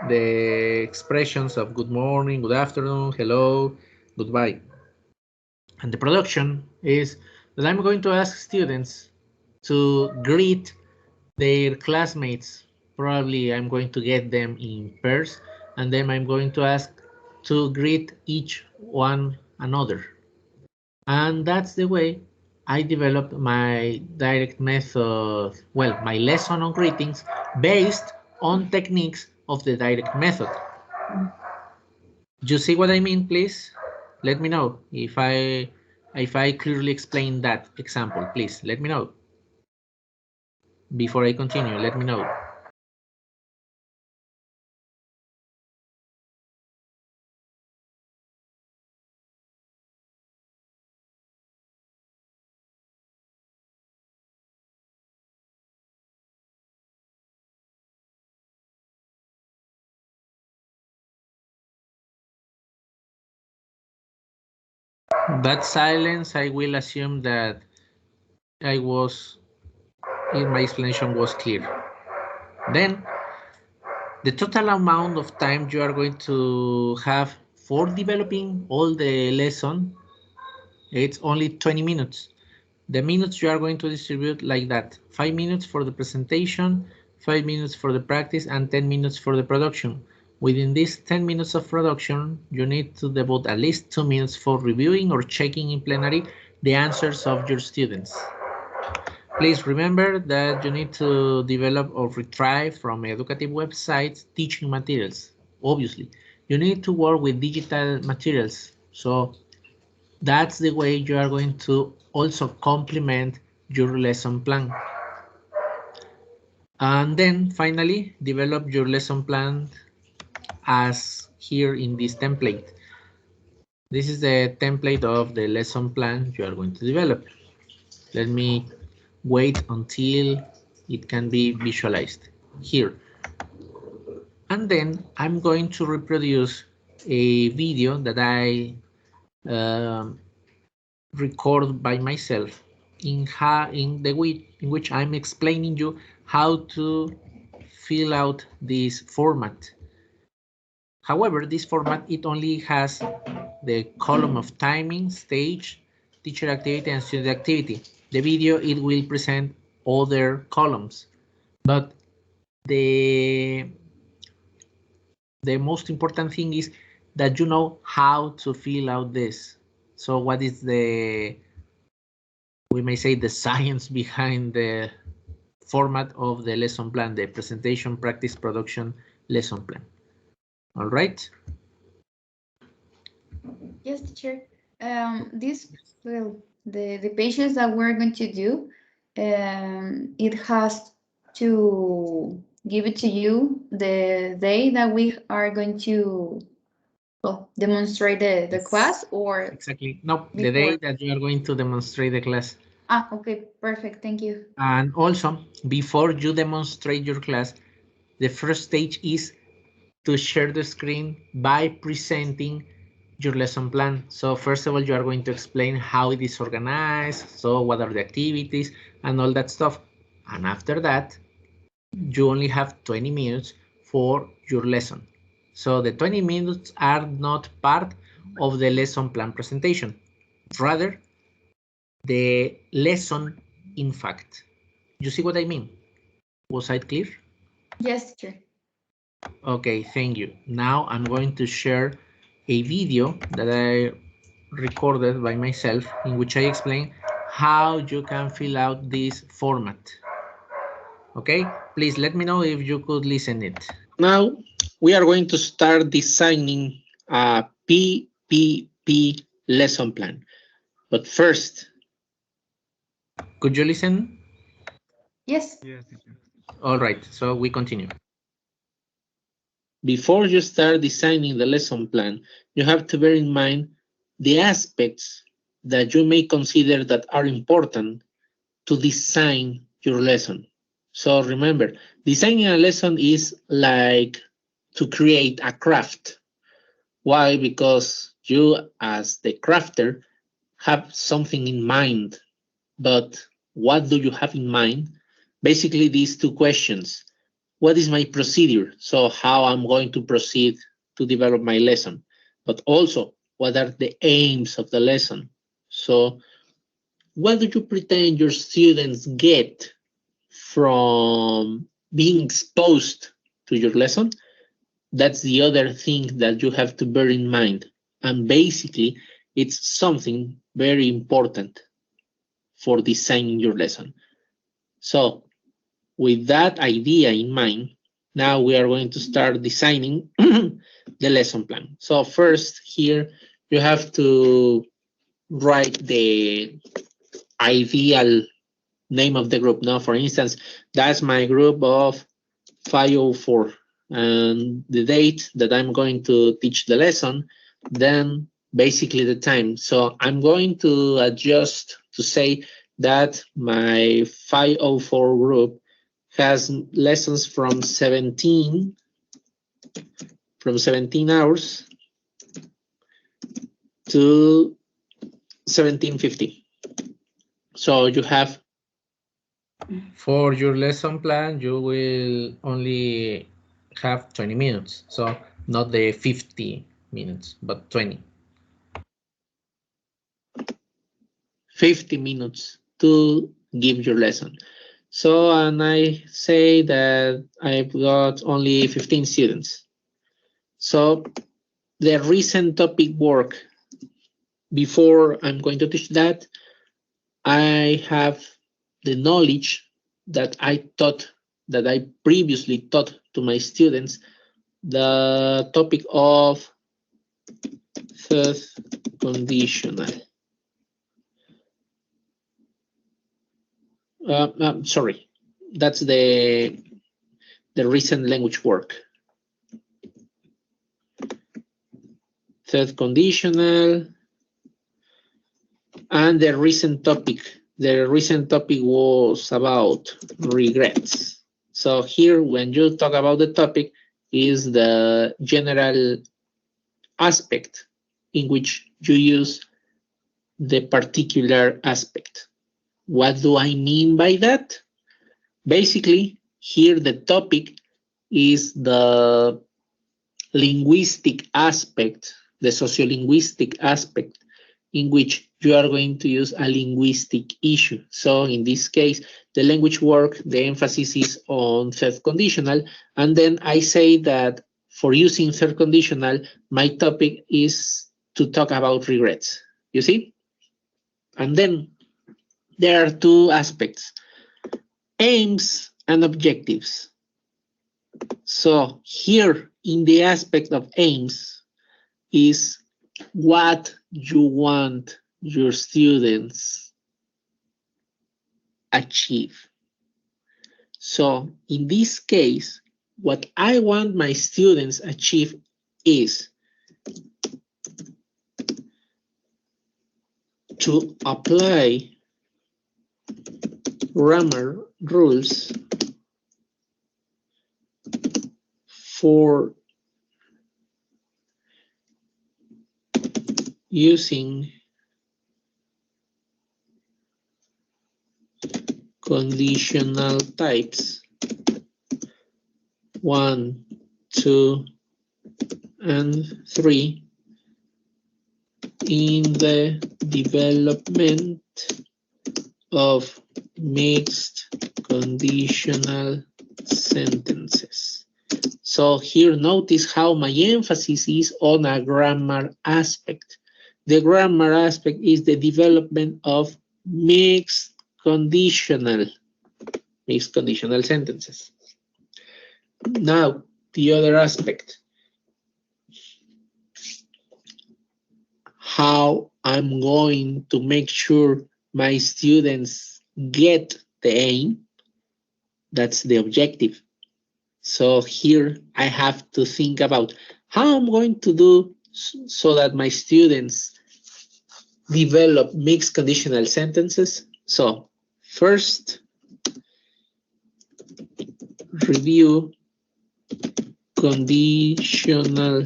the expressions of good morning, good afternoon, hello, goodbye. And the production is that I'm going to ask students to greet their classmates. Probably I'm going to get them in pairs, and then I'm going to ask to greet each one another. And that's the way I developed my direct method, well, my lesson on greetings based on techniques of the direct method. Do you see what I mean, please? Let me know if I clearly explain that example, please. Let me know. Before I continue, let me know. That silence, I will assume that my explanation was clear. Then the total amount of time you are going to have for developing all the lesson, it's only 20 minutes. The minutes you are going to distribute like that. 5 minutes for the presentation, 5 minutes for the practice, and 10 minutes for the production. Within these 10 minutes of production, you need to devote at least 2 minutes for reviewing or checking in plenary the answers of your students. Please remember that you need to develop or retrieve from educative websites teaching materials. Obviously, you need to work with digital materials. So that's the way you are going to also complement your lesson plan. And then finally, develop your lesson plan as here in this template. This is the template of the lesson plan you are going to develop. Let me wait until it can be visualized here. And then I'm going to reproduce a video that I record by myself in which I'm explaining you how to fill out this format. However, this format, it only has the column of timing, stage, teacher activity, and student activity. The video, it will present other columns, but the most important thing is that you know how to fill out this. So what is we may say the science behind the format of the lesson plan, the presentation, practice, production lesson plan. All right. Yes, teacher. This, well, the pages that we're going to do, it has to give it to you the day that we are going to, well, demonstrate the class, or exactly. No, the before? day that you are going to demonstrate the class. Okay, perfect. Thank you. And also, before you demonstrate your class, the first stage is to share the screen by presenting your lesson plan. So first of all, you are going to explain how it is organized, so what are the activities and all that stuff. And after that, you only have 20 minutes for your lesson. So the 20 minutes are not part of the lesson plan presentation. Rather, the lesson in fact. You see what I mean? Was I clear? Yes, teacher. Okay, thank you. Now I'm going to share a video that I recorded by myself in which I explain how you can fill out this format. Okay, please let me know if you could listen it. Now we are going to start designing a PPP lesson plan. But first, could you listen? Yes. Yes, teacher. All right, so we continue. Before you start designing the lesson plan, you have to bear in mind the aspects that you may consider that are important to design your lesson. So remember, designing a lesson is like to create a craft. Why? Because you, as the crafter, have something in mind. But what do you have in mind? Basically, these two questions. What is my procedure? So how I'm going to proceed to develop my lesson. But also, what are the aims of the lesson? So what do you pretend your students get from being exposed to your lesson? That's the other thing that you have to bear in mind. And basically, it's something very important for designing your lesson. So with that idea in mind, now we are going to start designing the lesson plan. So first here, you have to write the ideal name of the group. Now, for instance, that's my group of 504 and the date that I'm going to teach the lesson, then basically the time. So I'm going to adjust to say that my 504 group has lessons from 17 hours to 17:50. So you have, for your lesson plan, you will only have 20 minutes. So not the 50 minutes, but 20. 50 minutes to give your lesson. So, and I say that I've got only 15 students. So the recent topic work, before I'm going to teach that, I have the knowledge that I previously taught to my students, the topic of third conditional. Sorry, that's the recent language work. Third conditional, and the recent topic was about regrets. So here, when you talk about the topic, is the general aspect in which you use the particular aspect. What do I mean by that? Basically, here the topic is the linguistic aspect, the sociolinguistic aspect, in which you are going to use a linguistic issue. So in this case, the language work, the emphasis is on third conditional, and then I say that for using third conditional, my topic is to talk about regrets. You see? And then there are two aspects, aims and objectives. So here in the aspect of aims is what you want your students achieve. So in this case, what I want my students achieve is to apply grammar rules for using conditional types 1, 2, and 3 in the development of mixed conditional sentences. So here notice how my emphasis is on a grammar aspect. The grammar aspect is the development of mixed conditional sentences. Now, the other aspect, how I'm going to make sure my students get the aim, that's the objective. So here I have to think about how I'm going to do so that my students develop mixed conditional sentences. So first, review conditional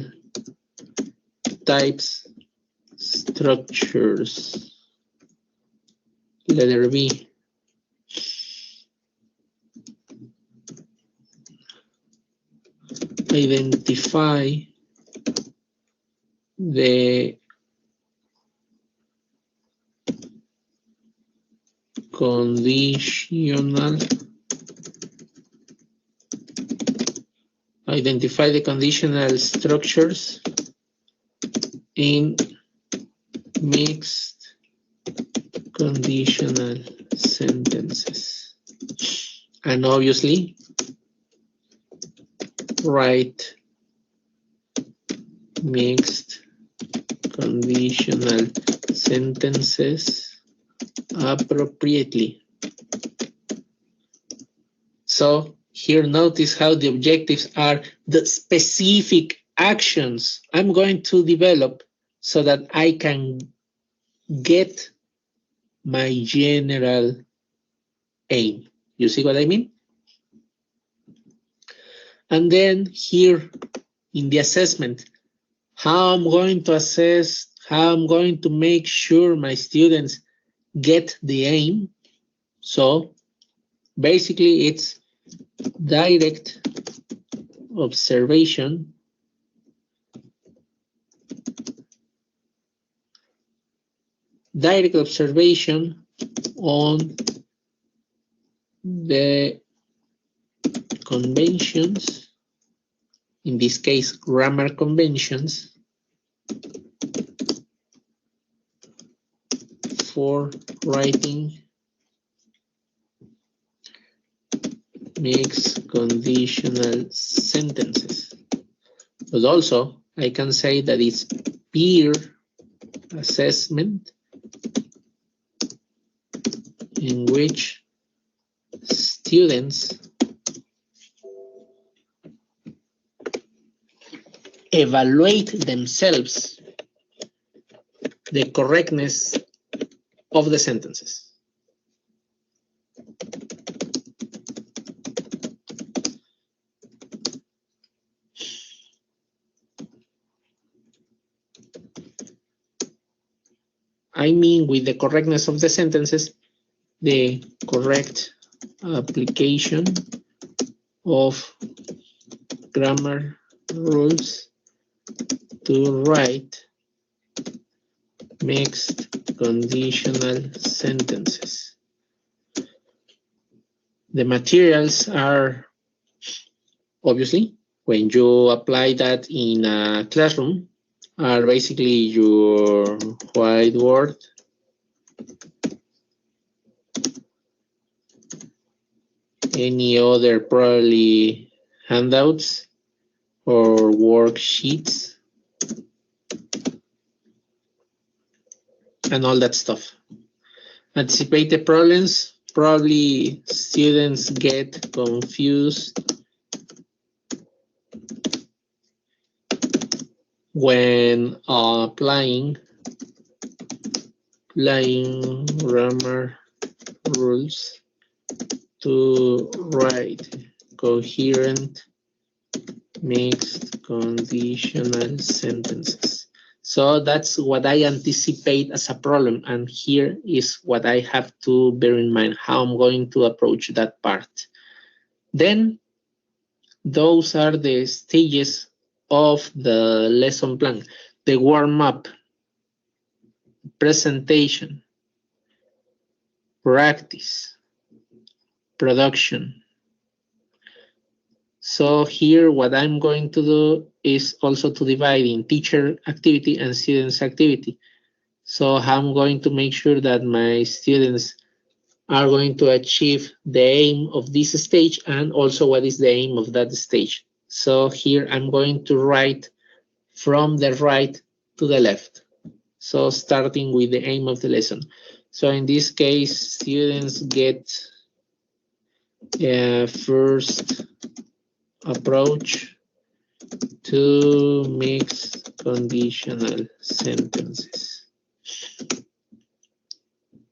types structures. Letter B. Identify the conditional structures in mixed conditional sentences, and obviously write mixed conditional sentences appropriately. So here notice how the objectives are the specific actions I'm going to develop so that I can get my general aim. You see what I mean? And then here in the assessment, how I'm going to assess, how I'm going to make sure my students get the aim. So basically it's direct observation on the conventions, in this case grammar conventions, for writing mixed conditional sentences. But also, I can say that it's peer assessment in which students evaluate themselves the correctness of the sentences. I mean with the correctness of the sentences, the correct application of grammar rules to write mixed conditional sentences. The materials are, obviously, when you apply that in a classroom, are basically your whiteboard, any other probably handouts or worksheets, and all that stuff. Anticipated problems, probably students get confused when applying grammar rules to write coherent mixed conditional sentences. So that's what I anticipate as a problem, and here is what I have to bear in mind, how I'm going to approach that part. Then those are the stages of the lesson plan: the warm-up, presentation, practice, production. So here what I'm going to do is also to divide in teacher activity and students activity. So I'm going to make sure that my students are going to achieve the aim of this stage and also what is the aim of that stage. So here I'm going to write from the right to the left. So starting with the aim of the lesson. So in this case, students get first approach to mixed conditional sentences.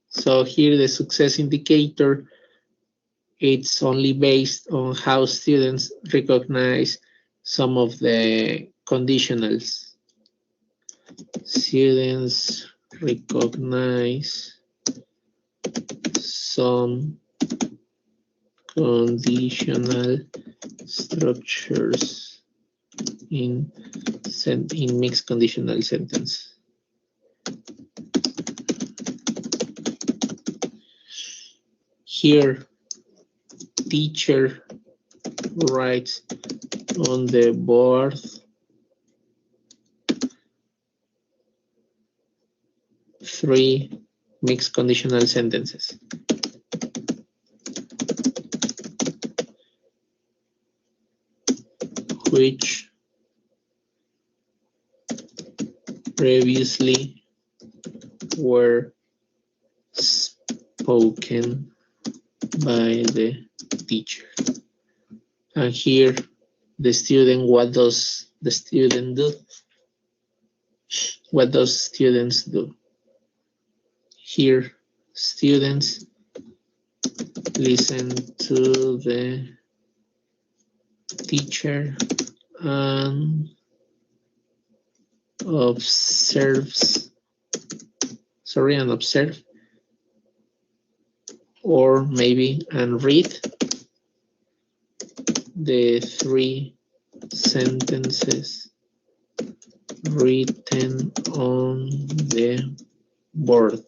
So here the success indicator, it's only based on how students recognize some of the conditionals. Students recognize some conditional structures in mixed conditional sentence. Here, teacher writes on the board three mixed conditional sentences. Which previously were spoken by the teacher. And here the student, what does the student do? What does students do? Here, students listen to the teacher and observe, or maybe and read the three sentences written on the board.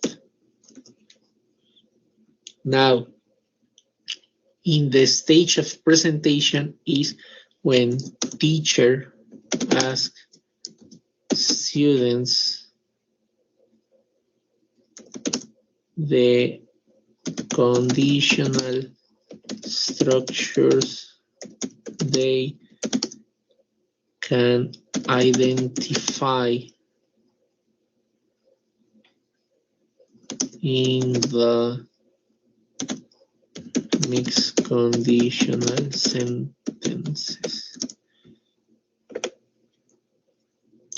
Now, in the stage of presentation is when teacher asks students the conditional structures they can identify in the mixed conditional sentences.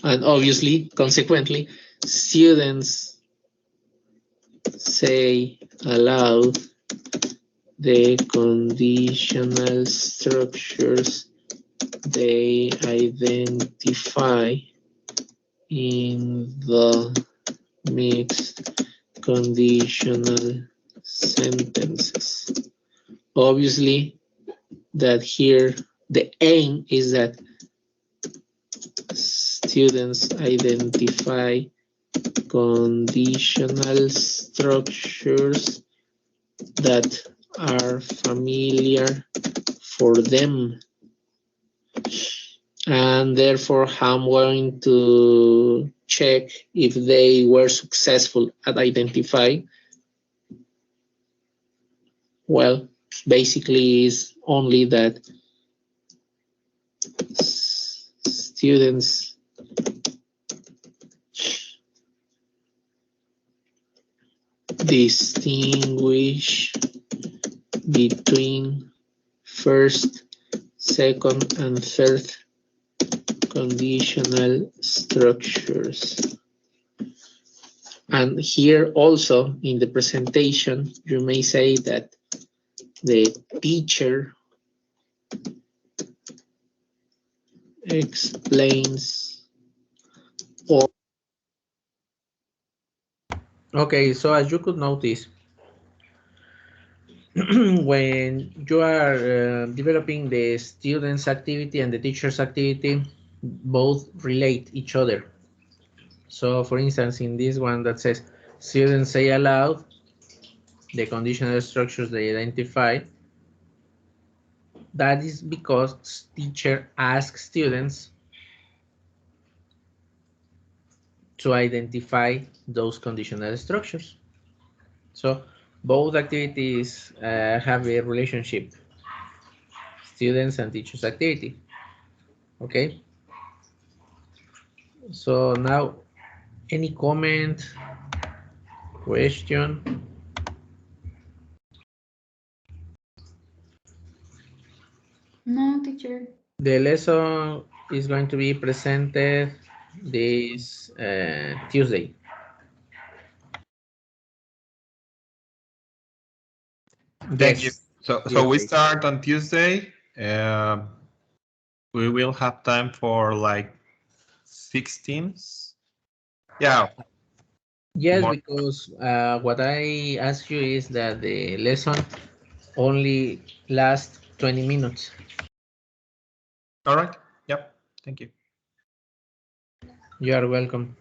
And obviously, consequently, students say aloud the conditional structures they identify in the mixed conditional sentences. Obviously, that here the aim is that students identify conditional structures that are familiar for them, and therefore I'm going to check if they were successful at identifying. Well, basically is only that students distinguish between first, second, and third conditional structures. And here also in the presentation, you may say that the teacher explains all. Okay, so as you could notice, when you are developing the student's activity and the teacher's activity, both relate each other. So for instance, in this one that says students say aloud the conditional structures they identify, that is because teacher asks students to identify those conditional structures. So both activities have a relationship, students and teachers activity. Okay. So now, any comment, question? No, teacher. The lesson is going to be presented this Tuesday. Thank you. Yes. So we start on Tuesday. We will have time for like 16. Yeah. Yes, More. because what I ask you is that the lesson only lasts 20 minutes. All right. Yep. Thank you. You are welcome.